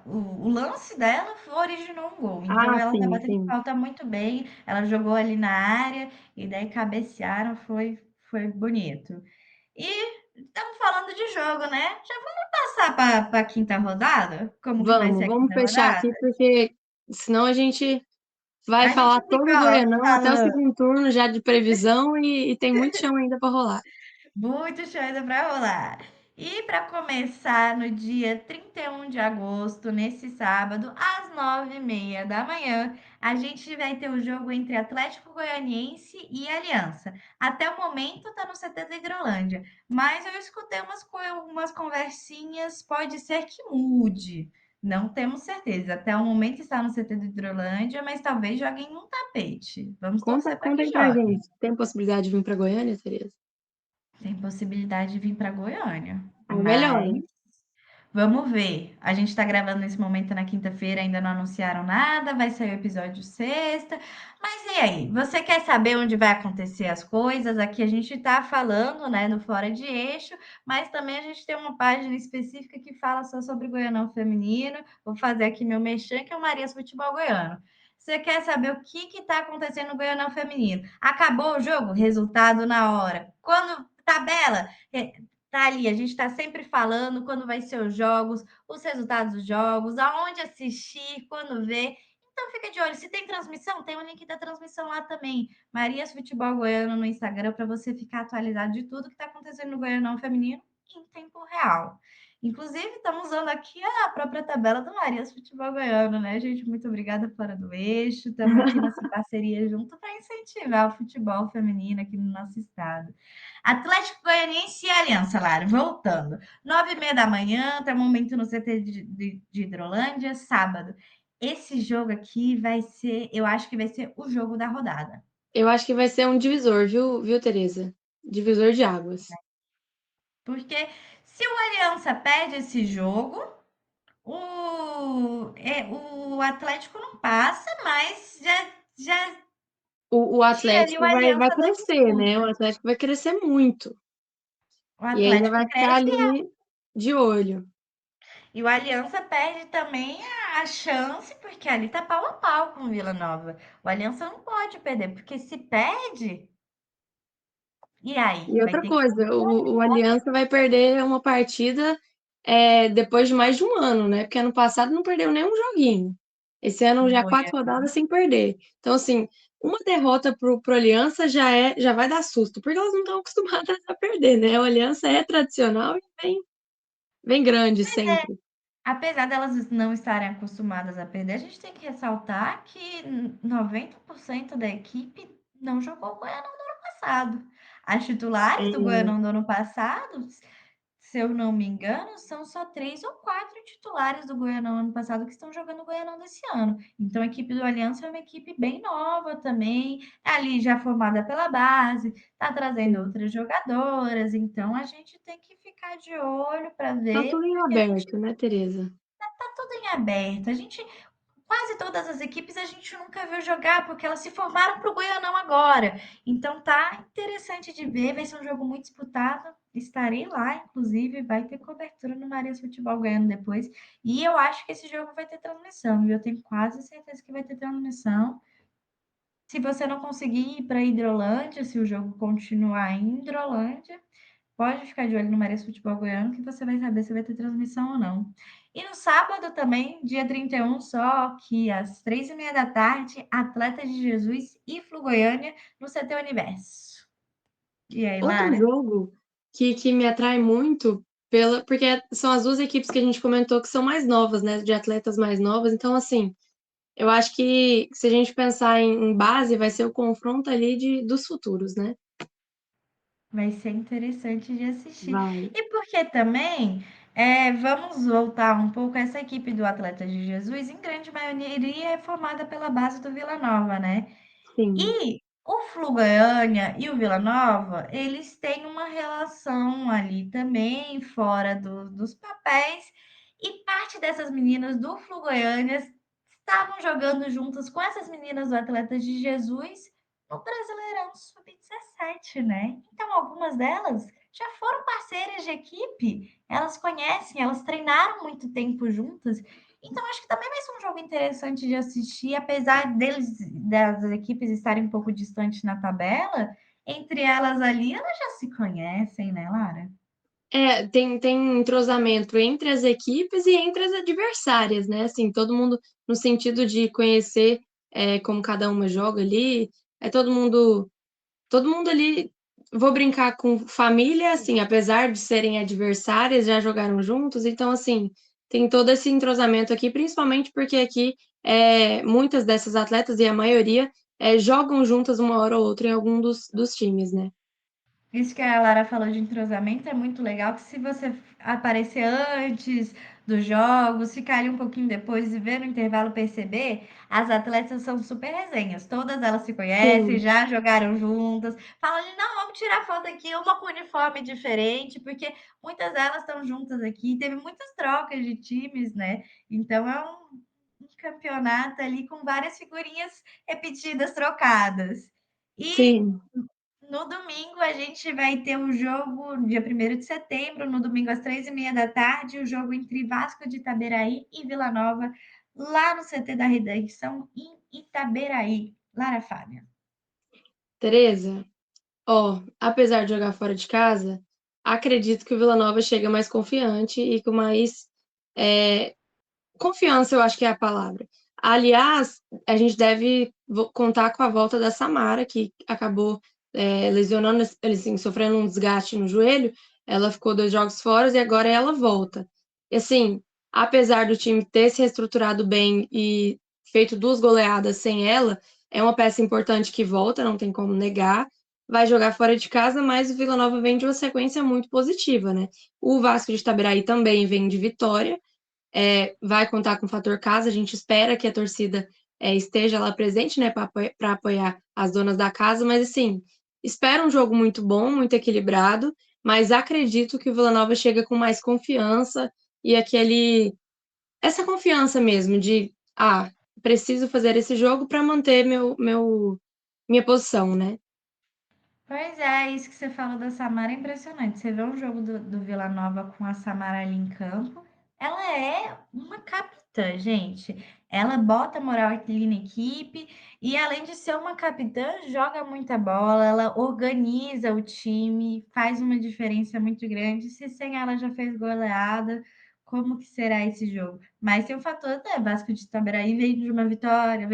o lance dela originou um gol. Então Ah, ela tá sim, batendo sim. falta muito bem. Ela jogou ali na área e daí cabecearam, foi bonito. E estamos falando de jogo, né? Já vamos passar para a quinta rodada? Como que vai ser a Vamos quinta fechar rodada? aqui, porque senão a gente vai A gente falar todo o fica ó, Goianão até o falando segundo turno já de previsão e tem muito chão ainda para rolar. muito show ainda para rolar. E para começar no dia 31 de agosto, nesse sábado, às 9h30 da manhã, a gente vai ter o jogo entre Atlético Goianiense e Aliança. Até o momento está no CT da Hidrolândia, mas eu escutei umas conversinhas, pode ser que mude. Não temos certeza. Até o momento está no CT da Hidrolândia, mas talvez joguem num tapete. Vamos Conta, torcer para conta que aí pra jogue. gente. Tem possibilidade de vir para Goiânia, Tereza? Tem possibilidade de vir para Goiânia, Aí melhor, mas né? vamos ver. A gente está gravando nesse momento na quinta-feira, ainda não anunciaram nada, vai sair o episódio sexta. Mas e aí? Você quer saber onde vai acontecer as coisas? Aqui a gente está falando, né, no Fora de Eixo, mas também a gente tem uma página específica que fala só sobre Goianão feminino. Vou fazer aqui meu merchan, que é o Marias Futebol Goiano. Você quer saber o que está acontecendo no Goianão feminino? Acabou o jogo? Resultado na hora. Quando tabela? Tá ali, a gente está sempre falando quando vai ser os jogos, os resultados dos jogos, aonde assistir, quando ver. Então fica de olho. Se tem transmissão, tem o link da transmissão lá também. Marias Futebol Goiano no Instagram para você ficar atualizado de tudo que está acontecendo no Goianão Feminino em tempo real. Inclusive, estamos usando aqui a própria tabela do Marias Futebol Goiano, né, gente? Muito obrigada, Fora do Eixo. Estamos aqui nessa parceria junto para incentivar o futebol feminino aqui no nosso estado. Atlético Goianiense e Aliança, Lara, voltando. 9h30 da manhã, até o momento no CT de Hidrolândia, sábado. Esse jogo aqui vai ser, eu acho que vai ser o jogo da rodada. Eu acho que vai ser um divisor, viu, Tereza? Divisor de águas. Porque se o Aliança perde esse jogo, o Atlético não passa, mas já O tira ali o Atlético vai Aliança da crescer, né? O disputa. Atlético vai crescer muito. O E aí já Atlético vai ficar cresce ali de olho. e o Aliança perde também a chance, porque ali tá pau a pau com o Vila Nova. O Aliança não pode perder, porque se perde, e aí? E Vai outra ter que coisa, o Aliança vai perder uma partida depois de mais de um ano, né? Porque ano passado não perdeu nenhum joguinho. Esse ano já Goiânia. 4 rodadas sem perder. Então, assim, uma derrota pro Aliança já vai dar susto, porque elas não estão acostumadas a perder, né? O Aliança é tradicional e vem grande sempre. Apesar delas não estarem acostumadas a perder, a gente tem que ressaltar que 90% da equipe não jogou o Goianão do ano passado. As titulares do É, Goianão do ano passado, se eu não me engano, são só 3 ou 4 titulares do Goianão ano passado que estão jogando o Goianão desse ano. Então, a equipe do Aliança é uma equipe bem nova também, ali já formada pela base, está trazendo sim. outras jogadoras. Então, a gente tem que ficar de olho para Tá ver, tudo em porque a gente aberto, né, Tereza? tá tudo em aberto. A gente quase todas as equipes a gente nunca viu jogar, porque elas se formaram para o Goianão agora. Então tá interessante de ver, vai ser um jogo muito disputado. Estarei lá, inclusive, vai ter cobertura no Marias Futebol Goiano depois. E eu acho que esse jogo vai ter transmissão, viu? Eu tenho quase certeza que vai ter transmissão. Se você não conseguir ir para Hidrolândia, se o jogo continuar em Hidrolândia, pode ficar de olho no Marés Futebol Goiano que você vai saber se vai ter transmissão ou não. E no sábado também, dia 31, só que às 3h30 da tarde, Atletas de Jesus e Flu Goiânia no CT Universo. E aí, Outro Lara? jogo que me atrai muito, porque são as duas equipes que a gente comentou que são mais novas, né? De atletas mais novas. Então, assim, eu acho que se a gente pensar em base, vai ser o confronto ali dos futuros, né? Vai ser interessante de assistir. Vai, E porque também, vamos voltar um pouco, essa equipe do Atletas de Jesus, em grande maioria, é formada pela base do Vila Nova, né? sim, E o Flugoiânia e o Vila Nova, eles têm uma relação ali também, fora dos papéis, e parte dessas meninas do Flugoiânia estavam jogando juntas com essas meninas do Atletas de Jesus no Brasileirão Sub-17, né? Então, algumas delas já foram parceiras de equipe, elas conhecem, elas treinaram muito tempo juntas, então, acho que também vai ser um jogo interessante de assistir, apesar das equipes estarem um pouco distantes na tabela, entre elas ali, elas já se conhecem, né, Lara? tem entrosamento entre as equipes e entre as adversárias, né? Assim, todo mundo no sentido de conhecer como cada uma joga ali, é todo mundo ali, vou brincar com família, assim, apesar de serem adversárias, já jogaram juntos, então, assim, tem todo esse entrosamento aqui, principalmente porque aqui muitas dessas atletas, e a maioria, jogam juntas uma hora ou outra em algum dos times, né? Isso que a Lara falou de entrosamento é muito legal, que se você aparecer antes dos jogos, ficar ali um pouquinho depois e ver no intervalo perceber, as atletas são super resenhas. Todas elas se conhecem, Sim, já jogaram juntas. Falam ali, não, vamos tirar foto aqui, uma com uniforme diferente, porque muitas delas estão juntas aqui. Teve muitas trocas de times, né? Então é um campeonato ali com várias figurinhas repetidas, trocadas. E sim. no domingo, a gente vai ter um jogo, dia 1º de setembro, no domingo às 3h30 da tarde, o jogo entre Vasco de Itaberaí e Vila Nova, lá no CT da Redenção, em Itaberaí. Lara Fábia. Tereza, ó, apesar de jogar fora de casa, acredito que o Vila Nova chega mais confiante e com mais é, confiança, eu acho que é a palavra. Aliás, a gente deve contar com a volta da Samara, que acabou lesionando, assim, sofrendo um desgaste no joelho. Ela ficou 2 jogos fora e agora ela volta. E assim, apesar do time ter se reestruturado bem e feito 2 goleadas sem ela, é uma peça importante que volta, não tem como negar. Vai jogar fora de casa, mas o Vila Nova vem de uma sequência muito positiva, né? O Vasco de Itaberaí também vem de vitória, vai contar com o fator casa. A gente espera que a torcida esteja lá presente, né, para apoiar as donas da casa, mas assim, espero um jogo muito bom, muito equilibrado, mas acredito que o Vila Nova chega com mais confiança e essa confiança mesmo de, preciso fazer esse jogo para manter minha posição, né? Pois é, isso que você falou da Samara é impressionante. Você vê um jogo do Vila Nova com a Samara ali em campo, ela é uma capitã, gente. Ela bota moral ali na equipe e, além de ser uma capitã, joga muita bola, ela organiza o time, faz uma diferença muito grande. Se sem ela já fez goleada, como que será esse jogo? Mas tem um fator, né? Vasco de Itaberaí veio de uma vitória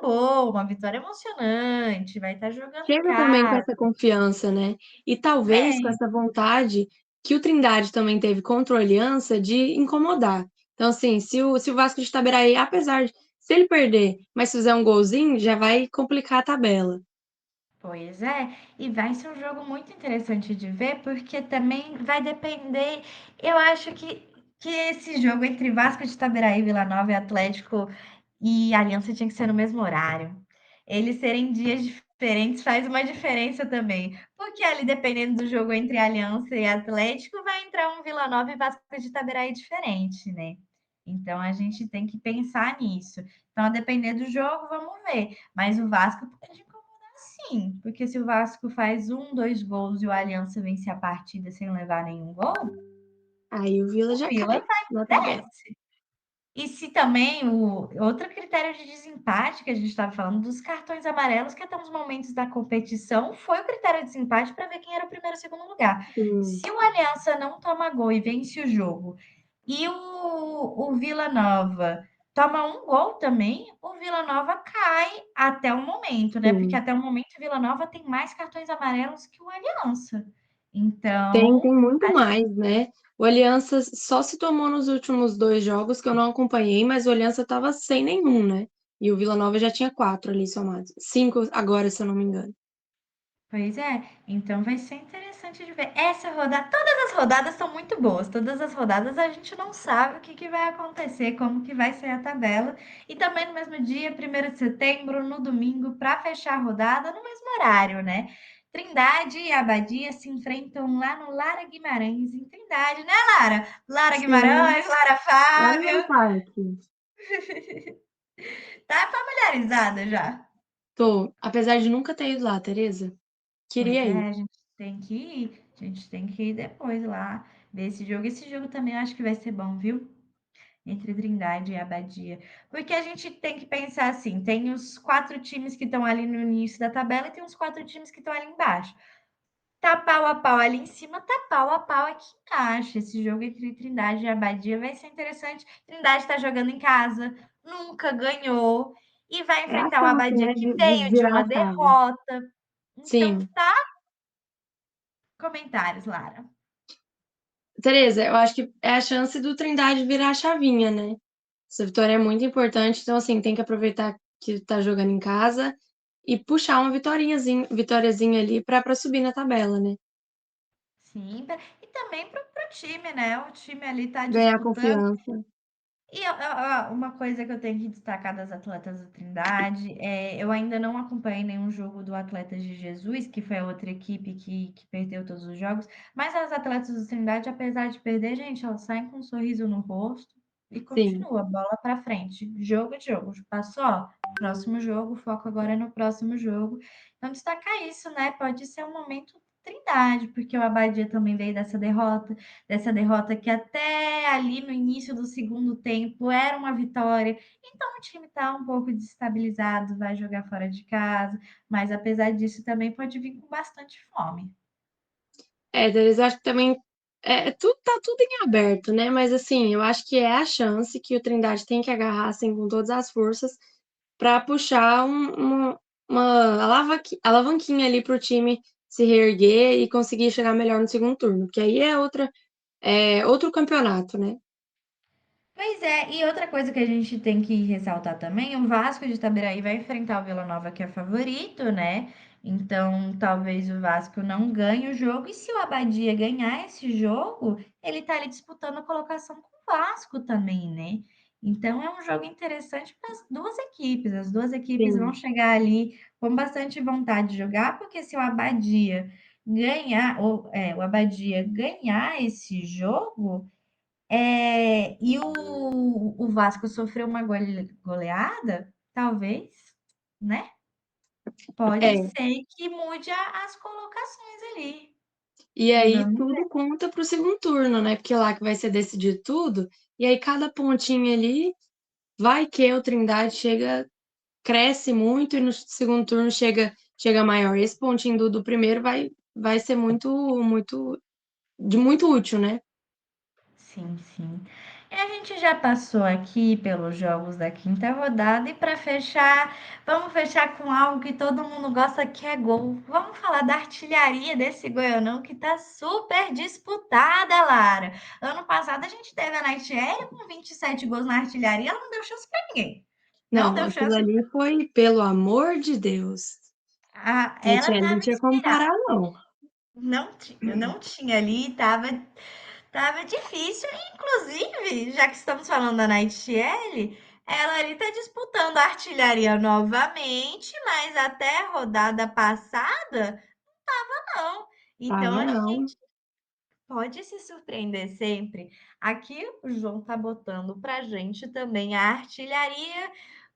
boa, uma vitória emocionante, vai estar jogando em Chega também com casa. essa confiança, né? E talvez com Bem, essa vontade que o Trindade também teve contra o Aliança de incomodar. Então, assim, se o Vasco de Itaberaí, apesar de se ele perder, mas fizer um golzinho, já vai complicar a tabela. pois é, e vai ser um jogo muito interessante de ver, porque também vai depender. Eu acho que esse jogo entre Vasco de Itaberaí, Vila Nova e Atlético e Aliança tinha que ser no mesmo horário. Eles serem dias diferentes faz uma diferença também, porque ali, dependendo do jogo entre Aliança e Atlético, vai entrar um Vila Nova e Vasco de Itaberaí diferente, né? Então a gente tem que pensar nisso. Então, a depender do jogo, vamos ver. Mas o Vasco pode incomodar sim, porque se o Vasco faz um, dois gols e o Aliança vence a partida sem levar nenhum gol, Aí o Vila o já Vila cai na tabela. desce. E se também o outro critério de desempate que a gente estava falando dos cartões amarelos, que até uns momentos da competição foi o critério de desempate para ver quem era o primeiro e segundo lugar. Sim, Se o Aliança não toma gol e vence o jogo, e o Vila Nova toma um gol também, o Vila Nova cai até o momento, né? Porque sim. até o momento o Vila Nova tem mais cartões amarelos que o Aliança. Tem Então, muito mais, né? O Aliança só se tomou nos últimos 2 jogos que eu não acompanhei, mas o Aliança estava sem nenhum, né? E o Vila Nova já tinha 4 ali somados. 5 agora, se eu não me engano. pois é, então vai ser interessante de ver. Essa rodada, todas as rodadas são muito boas. Todas as rodadas a gente não sabe o que, que vai acontecer, como que vai ser a tabela. E também no mesmo dia, 1º de setembro, no domingo, para fechar a rodada, no mesmo horário, né? Trindade e Abadia se enfrentam lá no Lara Guimarães, em Trindade, né, Lara? Lara Sim, Guimarães, Lara lá no meu Fábio. parque. Tá familiarizada já? Tô, apesar de nunca ter ido lá, Tereza, Pois queria ir. é, a gente tem que ir. A gente tem que ir depois lá ver esse jogo. Esse jogo também eu acho que vai ser bom, viu? Entre Trindade e Abadia. Porque a gente tem que pensar assim: tem os 4 times que estão ali no início da tabela e tem os 4 times que estão ali embaixo. Tá pau a pau ali em cima, tá pau a pau aqui embaixo. Esse jogo entre Trindade e Abadia vai ser interessante. Trindade está jogando em casa, nunca ganhou. E vai É a enfrentar o chance, Abadia né, que de veio de virar uma a chave. derrota. Então, Sim. tá. Comentários, Lara. Tereza, eu acho que é a chance do Trindade virar a chavinha, né? Essa vitória é muito importante, então, assim, tem que aproveitar que tá jogando em casa e puxar uma vitóriazinha ali pra subir na tabela, né? Sim, e também pro time, né? O time ali tá Ganhar disputando. confiança. E uma coisa que eu tenho que destacar das atletas do Trindade é eu ainda não acompanhei nenhum jogo do Atletas de Jesus, que foi a outra equipe que perdeu todos os jogos, mas as atletas do Trindade, apesar de perder, gente, elas saem com um sorriso no rosto e Sim. continua, bola para frente, jogo de jogo. Passou, ó, próximo jogo, o foco agora é no próximo jogo. Então, destacar isso, né? Pode ser um momento Trindade, porque o Abadia também veio dessa derrota que até ali no início do segundo tempo era uma vitória. Então o time está um pouco desestabilizado, vai jogar fora de casa, mas apesar disso também pode vir com bastante fome. É, Tereza, eu acho que também tá tudo em aberto, né? Mas assim, eu acho que é a chance que o Trindade tem que agarrar assim, com todas as forças para puxar uma alavanquinha ali pro time se reerguer e conseguir chegar melhor no segundo turno, porque aí é outro campeonato, né? Pois é, e outra coisa que a gente tem que ressaltar também, o Vasco de Itabiraí vai enfrentar o Vila Nova, que é favorito, né? Então, talvez o Vasco não ganhe o jogo, e se o Abadia ganhar esse jogo, ele tá ali disputando a colocação com o Vasco também, né? Então, é um jogo interessante para as duas equipes. As duas equipes vão Sim. chegar ali com bastante vontade de jogar, porque se o Abadia ganhar, o Abadia ganhar esse jogo e o Vasco sofreu uma goleada, talvez, né? Pode É. ser que mude as colocações ali. E aí Vamos ver. tudo conta pro segundo turno, né? Porque lá que vai ser decidido tudo. E aí cada pontinho ali vai que o Trindade cresce muito e no segundo turno chega maior. Esse pontinho do primeiro vai ser muito útil, né? Sim, sim. E a gente já passou aqui pelos jogos da quinta rodada e para fechar, vamos fechar com algo que todo mundo gosta, que é gol. Vamos falar da artilharia desse Goianão que tá super disputada, Lara. Ano passado a gente teve a Naitiele com 27 gols na artilharia, ela não deu chance para ninguém. Não Não, deu aquilo chance. ali foi, pelo amor de Deus. Ela Não estava tinha como inspirada. parar, não. Não tinha ali, tava difícil, inclusive, já que estamos falando da Nightingale, ela ali tá disputando a artilharia novamente, mas até a rodada passada, não. Então Tava a gente não. pode se surpreender sempre. Aqui o João tá botando pra gente também a artilharia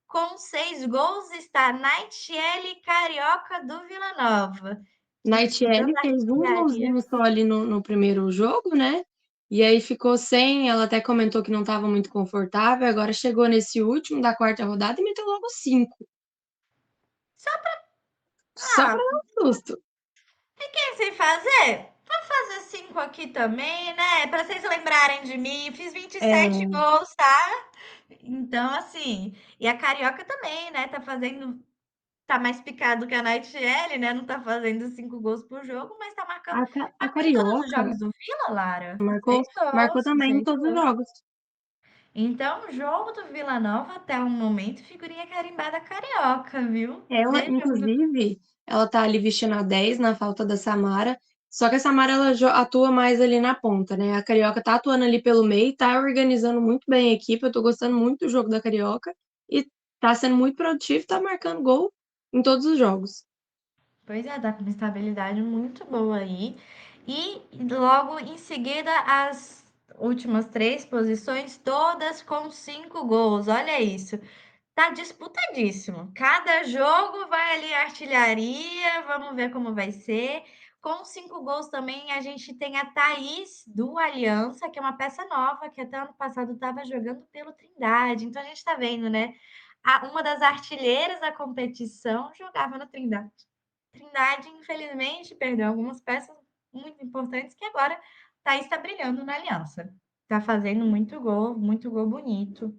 com 6 gols está Naitiele Carioca do Vila Nova, disputando Naitiele a fez um artilharia. golzinho só ali no primeiro jogo, né? E aí ficou sem. Ela até comentou que não estava muito confortável. Agora chegou nesse último da quarta rodada e meteu logo 5. Só Só para ah, dar um susto. fiquei sem fazer? Vou fazer 5 aqui também, né? Para vocês lembrarem de mim, fiz 27 É, gols, tá? Então, assim, e a Carioca também, né? Tá mais picado que a Naitiele, né? Não tá fazendo 5 gols por jogo, mas tá marcando. a Marcou em todos os Carioca jogos do Vila, Lara? marcou, 6 marcou gols, também em 6 todos os gols. jogos. Então, o jogo do Vila Nova, até o momento, figurinha carimbada carioca, viu? Ela, Vejamos. inclusive, ela tá ali vestindo a 10 na falta da Samara. Só que a Samara ela atua mais ali na ponta, né? A Carioca tá atuando ali pelo meio, tá organizando muito bem a equipe. Eu tô gostando muito do jogo da Carioca e tá sendo muito produtivo, tá marcando gol em todos os jogos. Pois é, dá com uma estabilidade muito boa aí. E logo em seguida, as últimas 3 posições, todas com 5 gols. Olha isso. Tá disputadíssimo. Cada jogo vai ali a artilharia, vamos ver como vai ser. Com 5 gols também, a gente tem a Thaís do Aliança, que é uma peça nova, que até ano passado estava jogando pelo Trindade. Então a gente está vendo, né? Uma das artilheiras da competição jogava no Trindade. Trindade, infelizmente, perdeu algumas peças muito importantes que agora Thaís está brilhando na Aliança. Está fazendo muito gol bonito.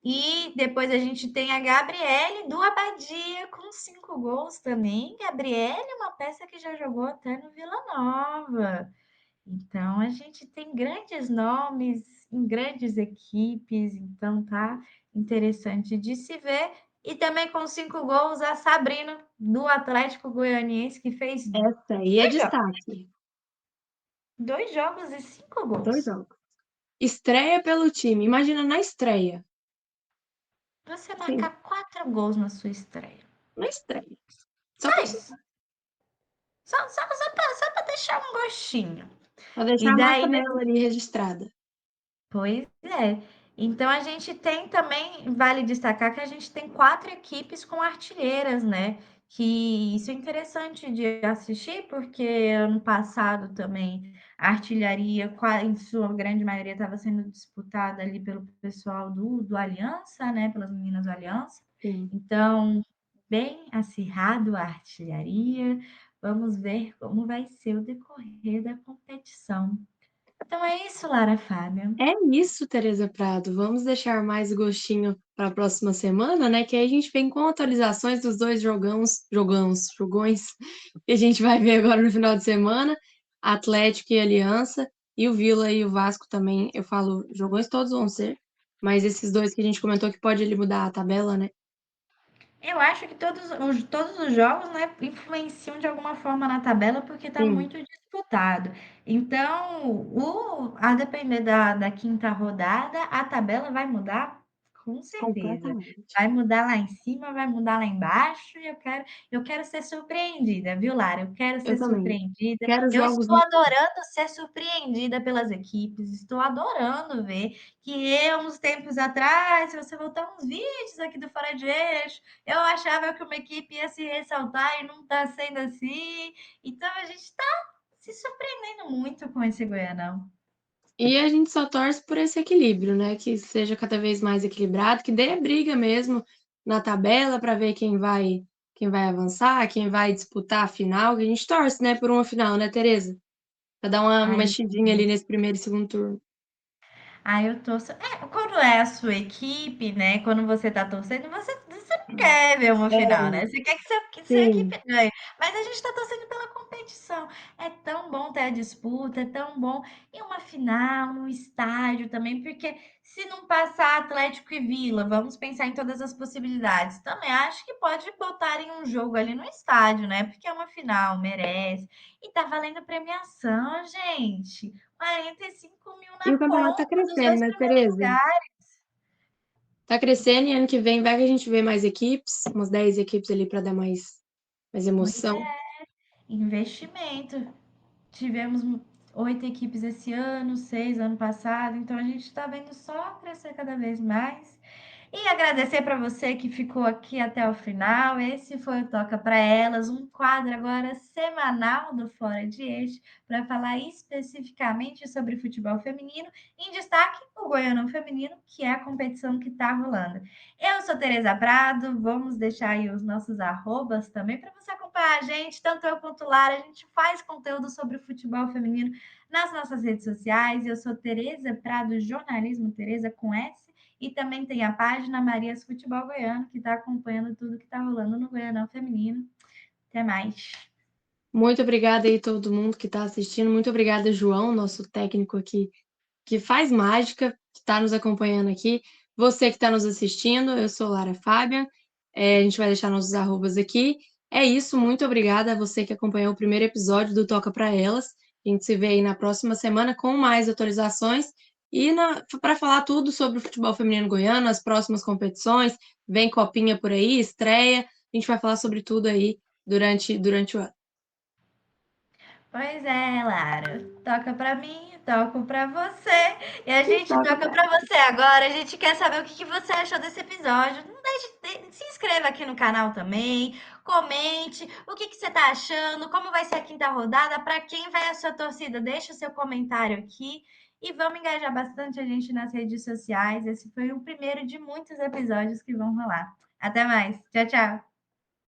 E depois a gente tem a Gabriele do Abadia com 5 gols também. Gabriele é uma peça que já jogou até no Vila Nova. Então a gente tem grandes nomes em grandes equipes, então tá interessante de se ver. E também com 5 gols a Sabrina do Atlético Goianiense que fez Essa aí é destaque. 2 jogos e 5 Dois gols. jogos. Estreia pelo time. Imagina na estreia. Você Sim, marcar 4 gols na sua estreia. na estreia. Só Só pra, isso. Só para deixar um gostinho. pra E deixar a marca daí, dela ali registrada. pois é. Então a gente tem também, vale destacar que a gente tem 4 equipes com artilheiras, né? Que isso é interessante de assistir, porque ano passado também a artilharia, em sua grande maioria, estava sendo disputada ali pelo pessoal do Aliança, né? Pelas meninas do Aliança. Sim. Então, bem acirrado a artilharia. Vamos ver como vai ser o decorrer da competição. Então é isso, Lara Fábio. É isso, Tereza Prado. Vamos deixar mais gostinho para a próxima semana, né? Que aí a gente vem com atualizações dos dois jogões que a gente vai ver agora no final de semana, Atlético e Aliança, e o Vila e o Vasco também. Eu falo, jogões todos vão ser, mas esses dois que a gente comentou que pode ele mudar a tabela, né? Eu acho que todos os jogos, né, influenciam de alguma forma na tabela, porque está Sim, muito disputado. Então, a depender da quinta rodada, a tabela vai mudar com certeza. completamente. Vai mudar lá em cima, vai mudar lá embaixo, e eu quero ser surpreendida, viu, Lara? Eu quero Eu ser também. surpreendida. Quero Eu jogos. estou adorando ser surpreendida pelas equipes, estou adorando ver que eu, uns tempos atrás, se você voltar uns vídeos aqui do Fora de Eixo, eu achava que uma equipe ia se ressaltar e não está sendo assim. Então a gente está se surpreendendo muito com esse Goianão. E a gente só torce por esse equilíbrio, né? Que seja cada vez mais equilibrado, que dê briga mesmo na tabela para ver quem vai avançar, quem vai disputar a final. Que a gente torce, né, por uma final, né, Tereza? Para dar uma Ai, mexidinha ali nesse primeiro e segundo turno. eu torço. Quando é a sua equipe, né? Quando você tá torcendo, você não quer ver uma final, É, né? Você quer que sua sim. equipe ganhe. Mas a gente tá torcendo pela competição. É tão bom ter a disputa, é tão bom ir uma final, no estádio também, porque se não passar Atlético e Vila, vamos pensar em todas as possibilidades. Também acho que pode botar em um jogo ali no estádio, né? Porque é uma final, merece. E tá valendo premiação, gente. 45 mil E na o campeonato tá conta dos crescendo, 2 né, primeiros Tereza? lugares. Tá crescendo e ano que vem vai que a gente vê mais equipes, umas 10 equipes ali para dar mais Pois emoção. é, investimento. Tivemos. 8 equipes esse ano, 6 ano passado, então a gente está vendo só crescer cada vez mais. E agradecer para você que ficou aqui até o final. Esse foi o Toca para Elas, um quadro agora semanal do Fora de Eixo, para falar especificamente sobre futebol feminino, em destaque o Goianão Feminino, que é a competição que está rolando. Eu sou Tereza Prado, vamos deixar aí os nossos arrobas também para você acompanhar a gente, tanto eu quanto Lara, a gente faz conteúdo sobre futebol feminino nas nossas redes sociais. Eu sou Tereza Prado, jornalismo Tereza com S, e também tem a página Marias Futebol Goiano, que está acompanhando tudo que está rolando no Goianão Feminino. Até mais. Muito obrigada aí todo mundo que está assistindo. Muito obrigada, João, nosso técnico aqui, que faz mágica, que está nos acompanhando aqui. Você que está nos assistindo, eu sou Lara Fabian. A gente vai deixar nossos arrobas aqui. É isso, muito obrigada a você que acompanhou o primeiro episódio do Toca para Elas. A gente se vê aí na próxima semana com mais atualizações e para falar tudo sobre o futebol feminino goiano, as próximas competições. Vem copinha por aí, estreia. A gente vai falar sobre tudo aí durante o ano. Pois é, Lara. Toca para mim, toco para você. E a E gente toca toca pra para você agora. A gente quer saber o que você achou desse episódio. Não deixe de se inscreva aqui no canal também. Comente o que você está achando, como vai ser a quinta rodada, para quem vai a sua torcida. Deixa o seu comentário aqui. E vamos engajar bastante a gente nas redes sociais. Esse foi o primeiro de muitos episódios que vão rolar. Até mais. Tchau, tchau.